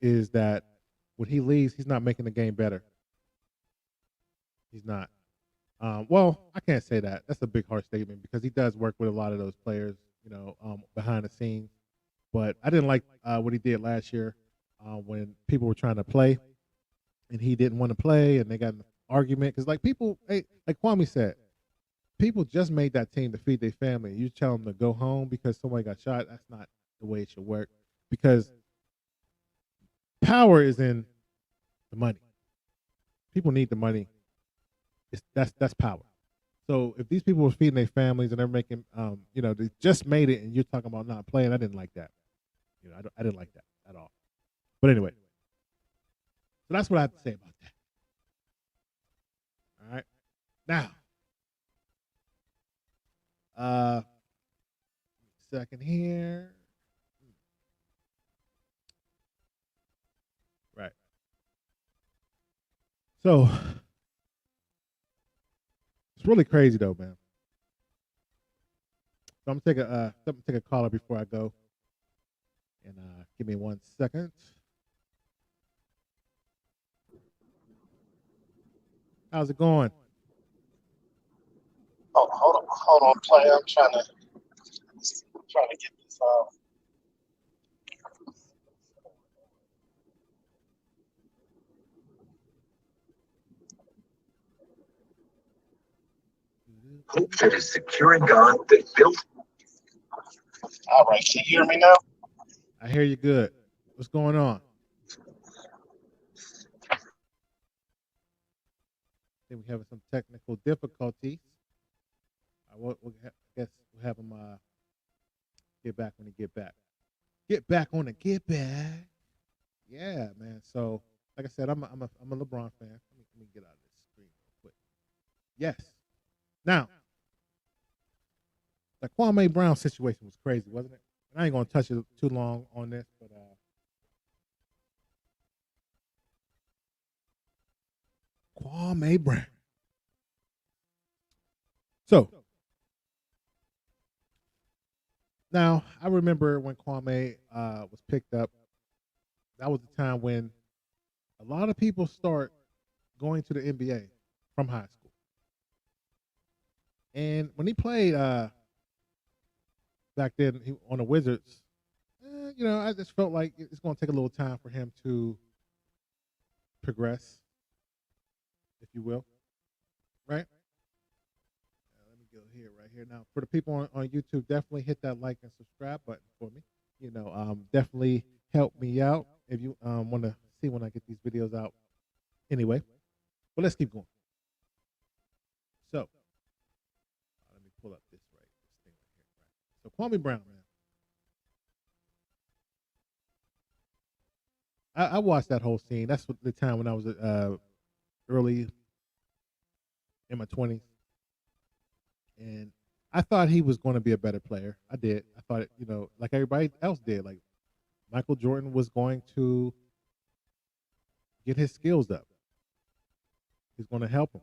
is that when he leaves, he's not making the game better. He's not. Well, I can't say that. That's a big, hard statement because he does work with a lot of those players, behind the scenes. But I didn't like what he did last year when people were trying to play and he didn't want to play and they got an argument. Because, like Kwame said, people just made that team to feed their family. You tell them to go home because somebody got shot. That's not the way it should work. Because power is in the money. People need the money. That's power. So if these people were feeding their families and they're making, they just made it, and you're talking about not playing, I didn't like that. I didn't like that at all. But anyway, so that's what I have to say about that. All right, now, second here. Right. So it's really crazy though, man. So I'm gonna take a caller before I go, and give me 1 second. How's it going? Oh, hold on, player. I'm trying to get this off. Hope that is secure in God that built. All right, can you hear me now? I hear you good. What's going on? I think we're having some technical difficulties. I guess we'll have him get back when he get back. Get back on the get back. Yeah, man. So, like I said, I'm a LeBron fan. Let me get out of this screen real quick. Yes. Now, the Kwame Brown situation was crazy, wasn't it? And I ain't gonna touch it too long on this, but Kwame Brown. So now I remember when Kwame was picked up. That was the time when a lot of people start going to the NBA from high school. And when he played back then on the Wizards, I just felt like it's going to take a little time for him to progress, if you will, right? Let me go here, right here. Now, for the people on YouTube, definitely hit that like and subscribe button for me. Definitely help me out if you want to see when I get these videos out. Anyway, but let's keep going. So, let me pull up this thing right here. Right. So, Kwame Brown, man. I watched that whole scene. That's the time when I was early in my 20s, and I thought he was going to be a better player. I did. I thought, like everybody else did. Like Michael Jordan was going to get his skills up. He's going to help him.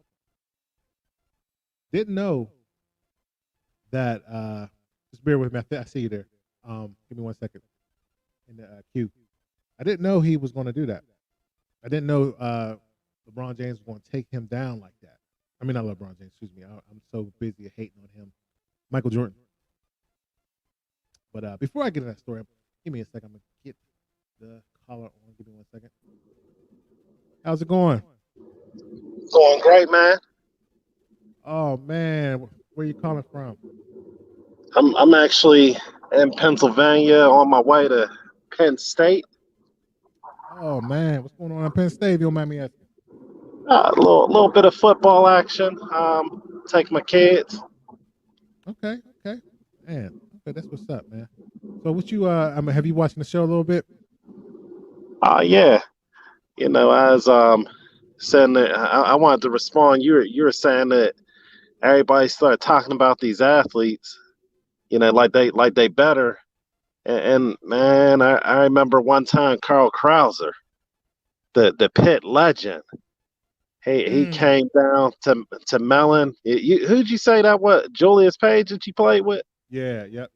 Didn't know that. Just bear with me. I see you there. Give me 1 second in the queue. I didn't know he was going to do that. I didn't know LeBron James was going to take him down like that. I mean, not LeBron James. Excuse me. I'm so busy hating on him. Michael Jordan. But before I get into that story, give me a second. I'm gonna get the caller on. Give me 1 second. How's it going? Going great, man. Oh man, where you calling from? I'm actually in Pennsylvania on my way to Penn State. Oh man, what's going on in Penn State? If you don't mind me asking. A little bit of football action. Take my kids. Okay, man. Okay, that's what's up, man. So what you have you watching the show a little bit? Yeah. As saying that I wanted to respond. You were saying that everybody started talking about these athletes. Like they better. And man, I remember one time Carl Krauser, the Pitt legend. He came down to Mellon. Who'd you say that was? Julius Page that you played with? Yeah, yep.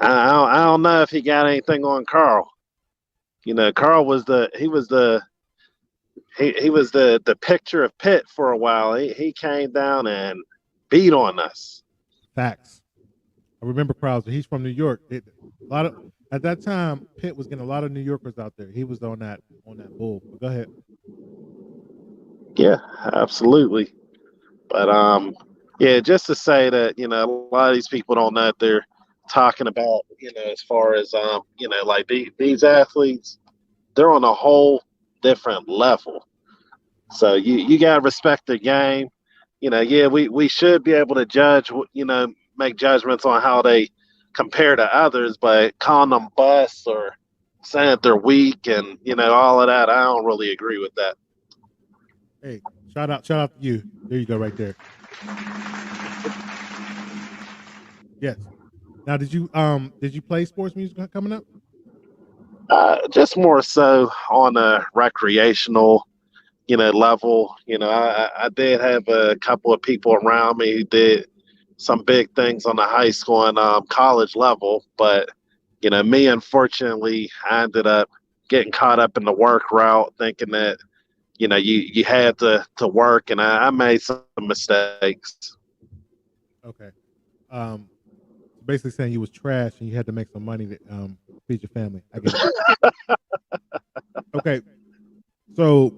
I don't know if he got anything on Carl. Carl was the picture of Pitt for a while. He came down and beat on us. Facts. I remember Krauser. He's from New York. At that time, Pitt was getting a lot of New Yorkers out there. He was on that bull. But go ahead. Yeah, absolutely. But yeah, just to say that a lot of these people don't know what they're talking about. As far as like these athletes, they're on a whole different level. So you gotta respect the game. Yeah, we should be able to judge. Make judgments on how they compare to others, but calling them busts or saying that they're weak and all of that, I don't really agree with that. Hey, shout out to you. There you go, right there. Yes. Now, did you play sports music coming up? Just more so on a recreational, level. I did have a couple of people around me who did some big things on the high school and college level, but me, unfortunately, I ended up getting caught up in the work route, thinking that you had to work, and I made some mistakes. Okay. Basically saying you was trash and you had to make some money to feed your family. I get it. Okay. So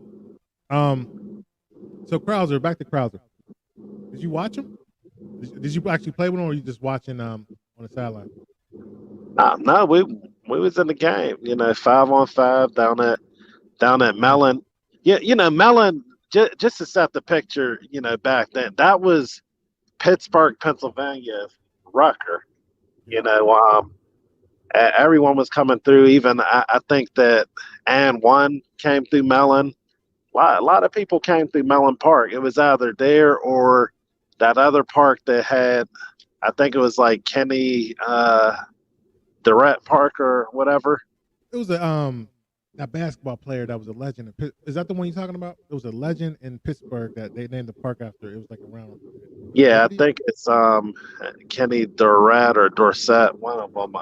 Krauser, back to Krauser. Did you watch him? Did you actually play with him, or were you just watching on the sideline? No, we was in the game. 5-on-5 down at Mellon. Yeah, Mellon. Just to set the picture, back then that was Pittsburgh, Pennsylvania, Rucker. Everyone was coming through. Even I think that and one came through Mellon. A lot of people came through Mellon Park. It was either there or that other park that had, I think it was like Kenny Durant Park or whatever. It was a basketball player that was a legend. Is that the one you're talking about? It was a legend in Pittsburgh that they named the park after. It was like around. Yeah, I think it's Kenny Durant or Dorset, one of them.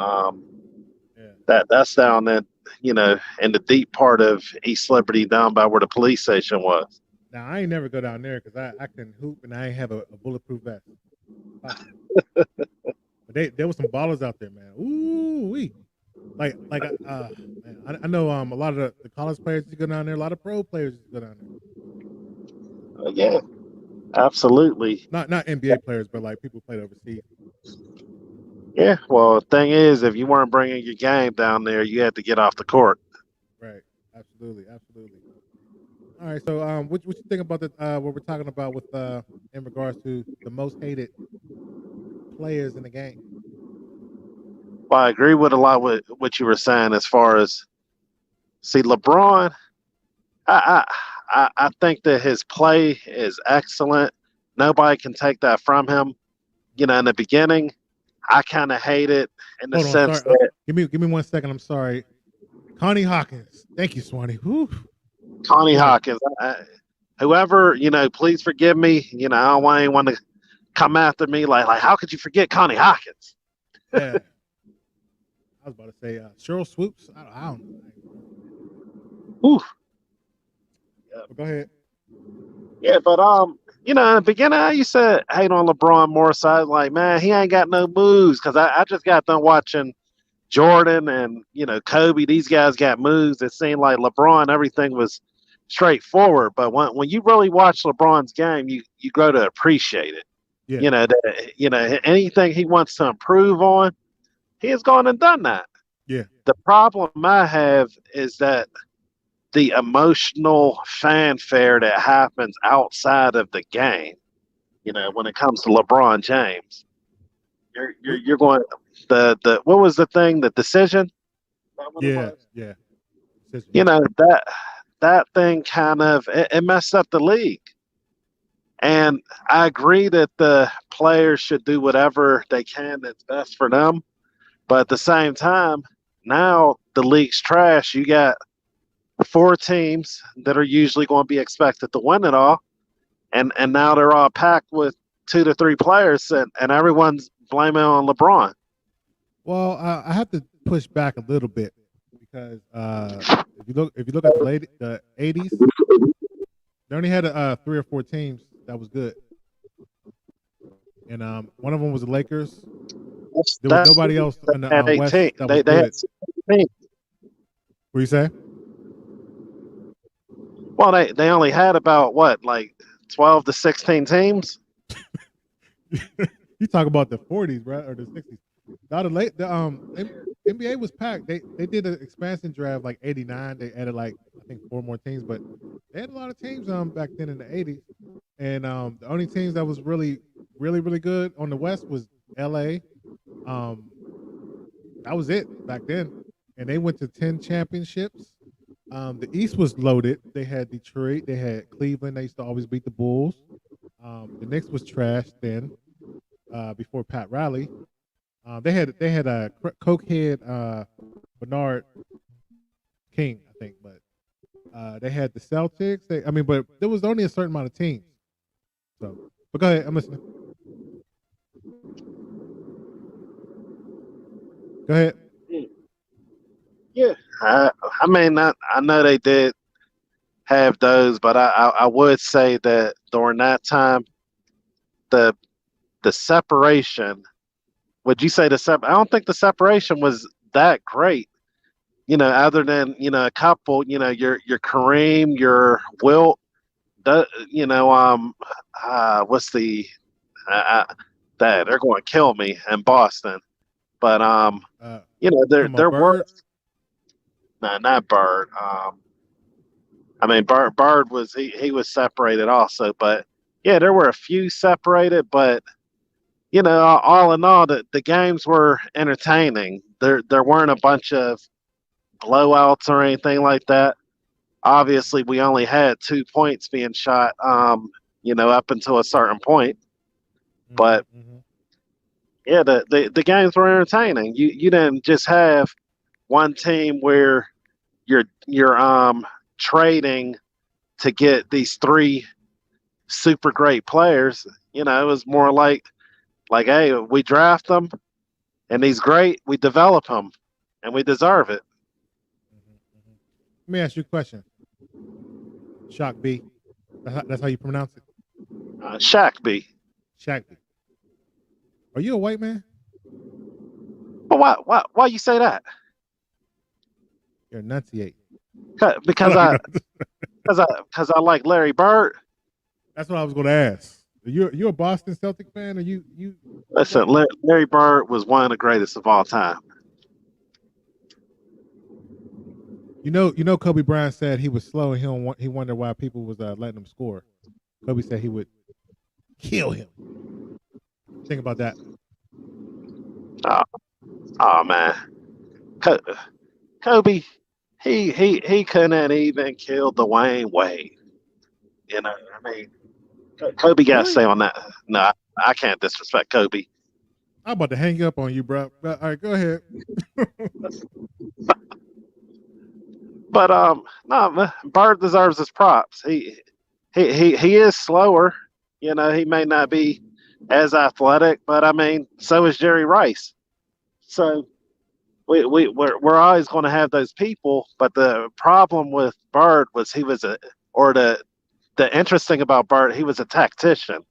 That's down in the deep part of East Liberty, down by where the police station was. Now I ain't never go down there because I can hoop and I ain't have a bulletproof vest. But there was some ballers out there, man. Ooh wee. Man, I know a lot of the college players go down there. A lot of pro players go down there. Yeah, absolutely. Not NBA players, but like people who played overseas. Yeah, well, the thing is, if you weren't bringing your game down there, you had to get off the court. Right. Absolutely. All right. So, what you think about what we're talking about with in regards to the most hated players in the game? Well, I agree with a lot with what you were saying as far as LeBron. I think that his play is excellent. Nobody can take that from him. in the beginning, I kind of hate it in the Hold on, sense sorry. that Give me 1 second. I'm sorry. Connie Hawkins. Thank you, Swanee. Whew. Connie Go ahead. Hawkins, whoever, please forgive me. I don't want anyone to come after me like how could you forget Connie Hawkins? Yeah. I was about to say Cheryl Swoops. I don't know. Ooh. But go ahead. Yeah, but in the beginning I used to hate on LeBron more, so I was like, man, he ain't got no moves, because I just got done watching Jordan and Kobe. These guys got moves. It seemed like LeBron, everything was straightforward. But when you really watch LeBron's game, you grow to appreciate it. Yeah. Anything he wants to improve on, he has gone and done that. Yeah. The problem I have is that the emotional fanfare that happens outside of the game, when it comes to LeBron James, you're going the what was the thing? The decision? Yeah. Yeah. That thing kind of it messed up the league. And I agree that the players should do whatever they can that's best for them. But at the same time, now the league's trash. You got 4 teams that are usually going to be expected to win it all. And now they're all packed with 2 to 3 players, and everyone's blaming on LeBron. Well, I have to push back a little bit, because if you look at the 80s, they only had 3 or 4 teams that was good, and one of them was the Lakers. There was nobody else in the West that was good. Had What you say? Well, they only had about 12 to 16 teams. You talk about the 40s, bro, or the 60s. NBA was packed. They did an expansion draft like '89. They added I think 4 more teams, but they had a lot of teams back then in the '80s. And the only teams that was really good on the West was LA. That was it back then, and they went to 10 championships. The East was loaded. They had Detroit. They had Cleveland. They used to always beat the Bulls. The Knicks was trash then, before Pat Riley. They had a cokehead Bernard King, I think, but they had the Celtics. But there was only a certain amount of teams. So, but go ahead. I'm listening. Go ahead. Yeah, I know they did have those, but I would say that during that time, the separation. Would you say I don't think the separation was that great. Other than a couple. Your Kareem, your Wilt. What's the they're going to kill me in Boston, but there were. No, not Bird. Bird was he was separated also, but yeah, there were a few separated, but all in all, the games were entertaining. There weren't a bunch of blowouts or anything like that. Obviously, we only had 2 points being shot, up until a certain point. But yeah, the games were entertaining. You didn't just have one team where you're trading to get these 3 super great players. It was more like, hey, we draft them, and he's great. We develop him, and we deserve it. Let me ask you a question. Shock B. That's how you pronounce it? Shaq B. Shaq B. Are you a white man? Well, why you say that? You're enunciate. Because I like Larry Bird. That's what I was going to ask. You're a Boston Celtic fan, or you? Listen, Larry Bird was one of the greatest of all time. Kobe Bryant said he was slow, and he wondered why people was letting him score. Kobe said he would kill him. Think about that. Oh man, Kobe, he couldn't even kill Dwayne Wade. Kobe got to say on that. No, I can't disrespect Kobe. I'm about to hang up on you, bro. But, all right, go ahead. But no, Bird deserves his props. He is slower. You know, he may not be as athletic, but I mean, so is Jerry Rice. So we're always going to have those people. But the problem with Bird was he was the interesting about Bird, he was a tactician.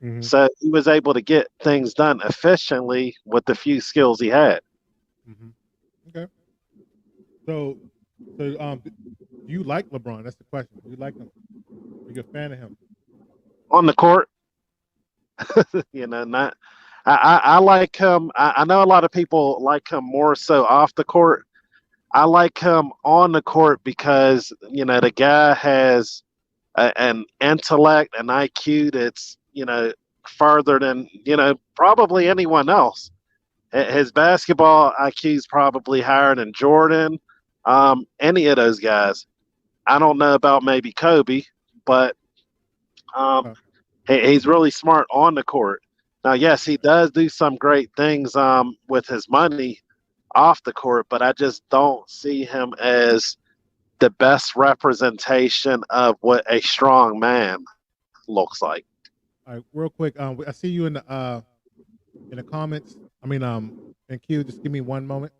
Mm-hmm. So he was able to get things done efficiently with the few skills he had. Mm-hmm. Okay. So do you like LeBron? That's the question. Do you like him? Are you a fan of him? On the court, you know, not I like him. I know a lot of people like him more so off the court. I like him on the court because you know the guy has an intellect, an IQ that's further than probably anyone else. His basketball IQ is probably higher than Jordan, any of those guys. I don't know about maybe Kobe, but um, Uh, he's really smart on the court. Now, yes, he does do some great things with his money off the court, but I just don't see him as the best representation of what a strong man looks like. all right, real quick. I see you in the comments. I mean, in Q. Just give me one moment.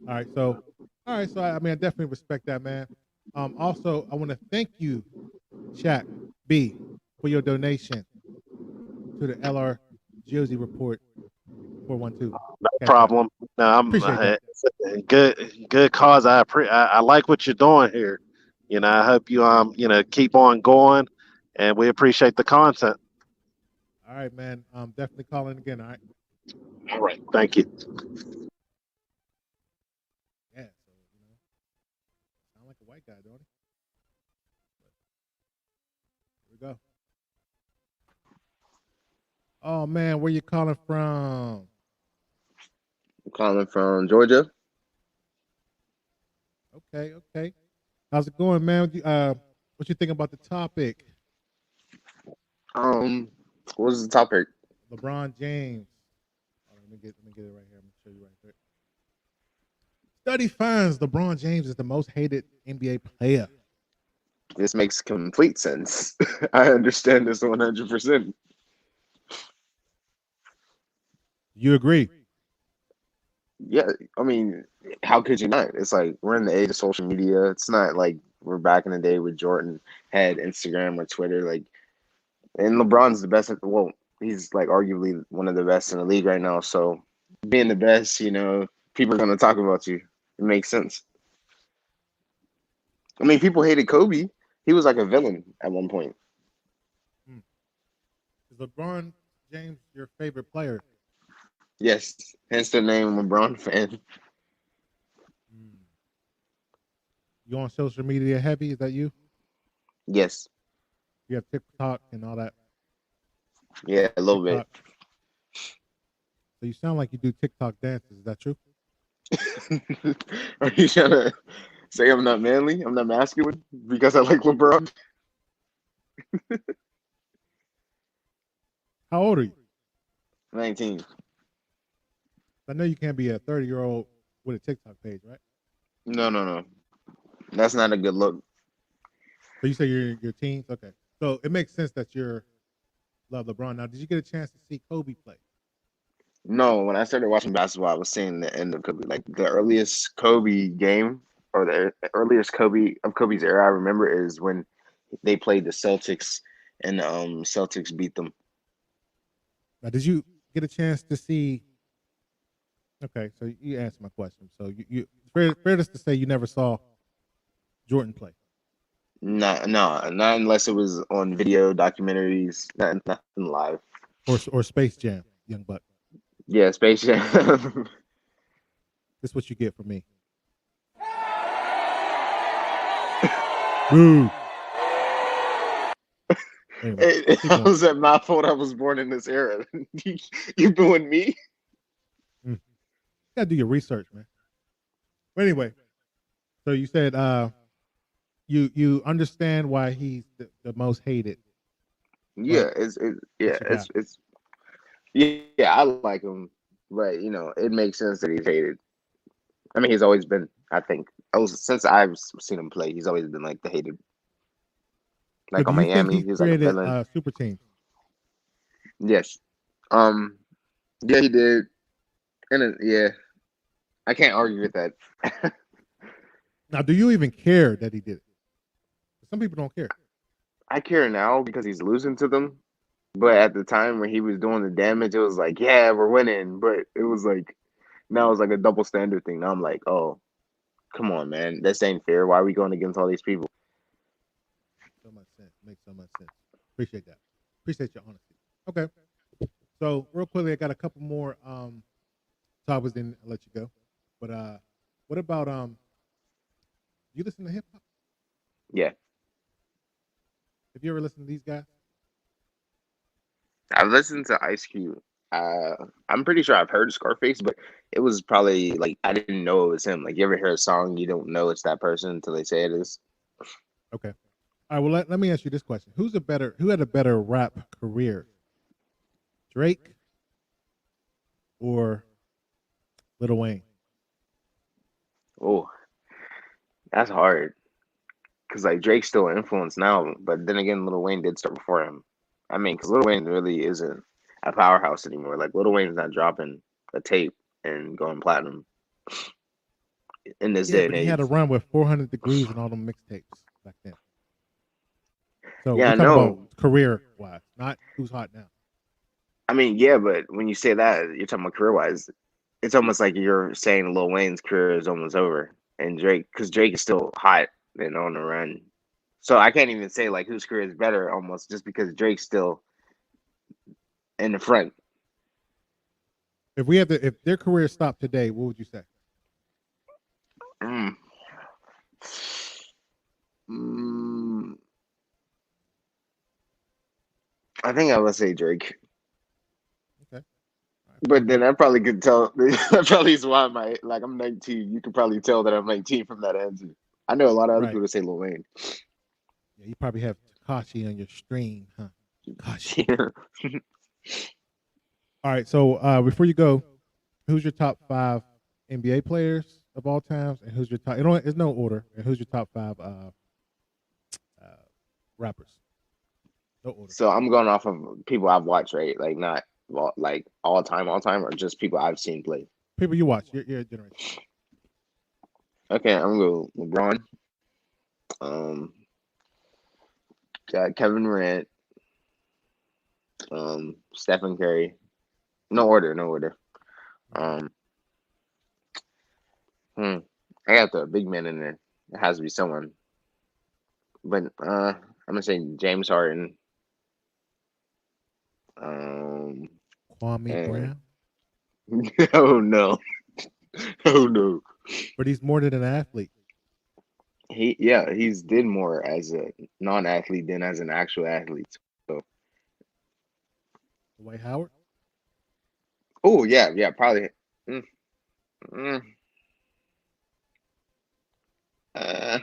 All right. So, I mean, I definitely respect that, man. Also, I want to thank you, Shaq B, for your donation to the LR Josie Report 412. No Cash App. problem. No, I'm Appreciate that. good cause. I like what you're doing here. You know, I hope you keep on going, and we appreciate the content. All right, man. Definitely calling again. All right. All right, thank you. Yeah. So sound like a white guy, don't he? Here we go. Oh man, where you calling from? I'm calling from Georgia. Okay, okay. How's it going, man? What you think about the topic? What was the topic? LeBron James. Oh, let me get it right here. I'm gonna show you right quick. Study finds LeBron James is the most hated NBA player. This makes complete sense. I understand this 100%. You agree? Yeah, I mean, how could you not? It's like we're in the age of social media. It's not like we're back in the day with Jordan had Instagram or Twitter. Like, and LeBron's the best. Well, he's like arguably one of the best in the league right now. So being the best, people are gonna talk about you. It makes sense. I mean, people hated Kobe. He was like a villain at one point. Hmm. Is LeBron James your favorite player? Yes, hence the name LeBron fan. Hmm. You on social media heavy? Is that you? Yes, You have TikTok and all that. yeah, a little bit. TikTok. So you sound like you do TikTok dances. Is that true? Are you trying to say I'm not manly? I'm not masculine because I like LeBron? How old are you? 19. I know you can't be a 30-year-old with a TikTok page, right? No, no, no. That's not a good look. So you say you're teens? Okay. So it makes sense that you're love LeBron. Now, did you get a chance to see Kobe play? No, when I started watching basketball, I was seeing the end of Kobe. Like the earliest Kobe game or the earliest Kobe of Kobe's era I remember is when they played the Celtics and Celtics beat them. Now, did you get a chance to see? Okay, so you answered my question. So you fair to say you never saw Jordan play Not unless it was on video documentaries, nothing live. or Space Jam, young buck. Yeah, Space Jam. This is what you get from me. Boo. Anyway, How was that my fault? I was born in this era. You booing me? You gotta do your research, man. But anyway, so you said you understand why he's the most hated. Yeah, But yeah, what you got? it's Yeah, I like him, but it makes sense that he's hated. I mean, he's always been. I think since I've seen him play, he's always been like the hated. So Like do on you think Miami, he he was like a created villain. super teams? Yes. Um. Yeah, he did. And yeah, I can't argue with that. Now, do you even care that he did it? Some people don't care. I care now because he's losing to them. But at the time when he was doing the damage, it was like, yeah, we're winning. But it was like now it's like a double standard thing. Now I'm like, oh, come on, man, this ain't fair. Why are we going against all these people? So much sense. Makes so much sense. Appreciate that. Appreciate your honesty. Okay. So real quickly, I got a couple more topics, then I'll let you go. But what about you listen to hip hop? Yeah, Have you ever listened to these guys? I've listened to Ice Cube. I'm pretty sure I've heard Scarface, but it was probably like I didn't know it was him. Like you ever hear a song, you don't know it's that person until they say it is. Okay. All right. Well, let me ask you this question: who had a better rap career, Drake or Lil Wayne? Oh, that's hard because like Drake's still an influence now, but then again, Lil Wayne did start before him. I mean, because Lil Wayne really isn't a powerhouse anymore. Like Lil Wayne's not dropping a tape and going platinum in this Yeah, day and but he had a age. run with 400 Degrees and all them mixtapes back then. So Yeah, we're I talking about know. career wise, not who's hot now. I mean, yeah, but when you say that, you're talking about career wise. It's almost like you're saying Lil Wayne's career is almost over, and Drake, because Drake is still hot and on the run. So I can't even say like whose career is better, almost just because Drake's still in the front. If their career stopped today, what would you say? Mm. Mm, I think I would say Drake, Okay. All right, fair but then enough. I probably could tell. That probably is why I'm 19. You could probably tell that I'm 19 from that answer. I know a lot of other Right. people that say Lil Wayne. Yeah, you probably have Takashi on your stream, huh? Takashi. Yeah. All right. So before you go, who's your top 5 NBA players of all times, and who's your top? There's no order. And who's your top 5 uh, rappers? No order. So I'm going off of people I've watched, right? Like not like all time, or just people I've seen play. People you watch. Your generation. Okay, I'm gonna go LeBron, um, got Kevin Durant, Stephen Curry. No order, no order. Okay. Um, hmm, I got the big man in there. It has to be someone, but I'm gonna say James Harden. Um, Kwame and Brown. oh no, oh no. But he's more than an athlete. He's did more as a non-athlete than as an actual athlete. So, Dwight Howard. oh yeah, probably. Mm, mm, uh,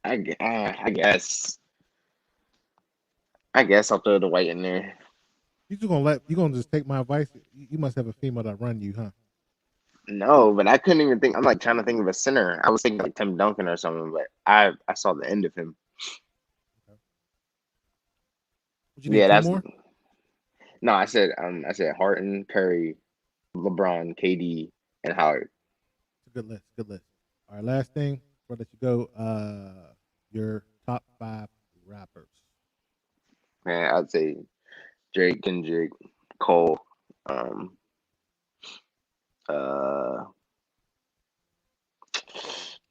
I guess I'll throw the white in there. You gonna just take my advice? You must have a female that run you, huh? No, but I couldn't even think. I'm like trying to think of a center. I was thinking like Tim Duncan or something, but I saw the end of him. Okay. Would you need Yeah, two that's more? no. I said Harden, Curry, LeBron, KD, and Howard. It's a good list. Good list. All right, last thing before I let you go. Your top 5 rappers. Man, I'd say Drake, Kendrick, Cole, um, uh,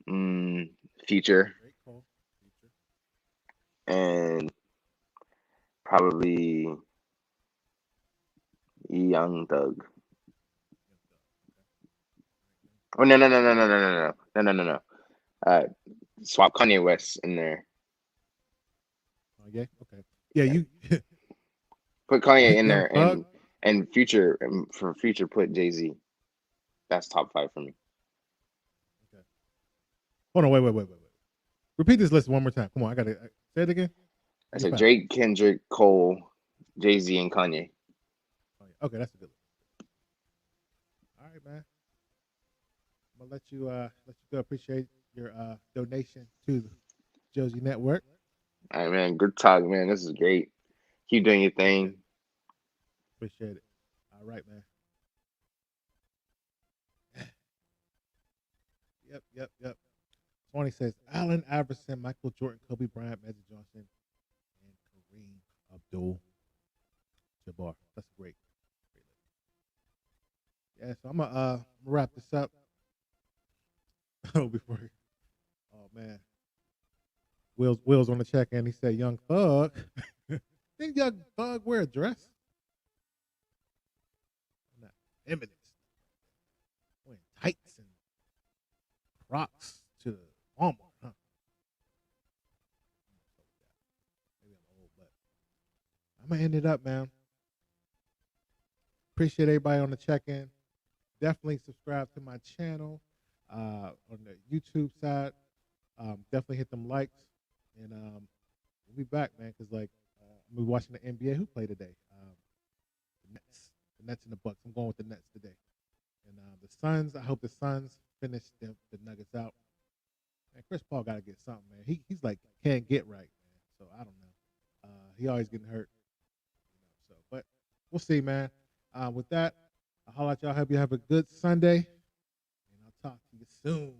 mm, Future, Drake, Cole, Future. and probably Young Thug. Oh no. Uh, swap Kanye West in there. Oh yeah. Okay. Yeah. You Put Kanye in Young there, Thug. and Future for Future put Jay-Z. That's top 5 for me. Okay. Hold on. Wait. Repeat this list one more time. Come on. I gotta say it again. I Get said 5. Drake, Kendrick, Cole, Jay-Z, and Kanye. Okay, that's a good one. All right, man. I'm gonna let you go. Appreciate your donation to the Josie Network. All right, man. Good talk, man. This is great. Keep doing your Appreciate thing. it. Appreciate it. All right, man. Yep. 20 says Allen Iverson, Michael Jordan, Kobe Bryant, Magic Johnson, and Kareem Abdul-Jabbar. That's great. Yeah, so I'm gonna wrap this up. Oh, oh man, Will's on the check in. He said, "Young Thug, did Young Thug wear a dress?" Not eminence, wearing tights and Crocs to Walmart, huh? Maybe I'm old, but I'm gonna end it up, man. Appreciate everybody on the check-in. Definitely subscribe to my channel on the YouTube side. Definitely hit them likes, and we'll be back, man. Cause like I'm gonna be watching the NBA. Who played today? The Nets and the Bucks. I'm going with the Nets today, and the Suns. I hope the Suns finish the Nuggets out. Man, Chris Paul got to get something, man. He's like can't get right, man. So I don't know. He always getting hurt, so but we'll see, man. With that, I'll holler at y'all. Hope you have a good Sunday, and I'll talk to you soon.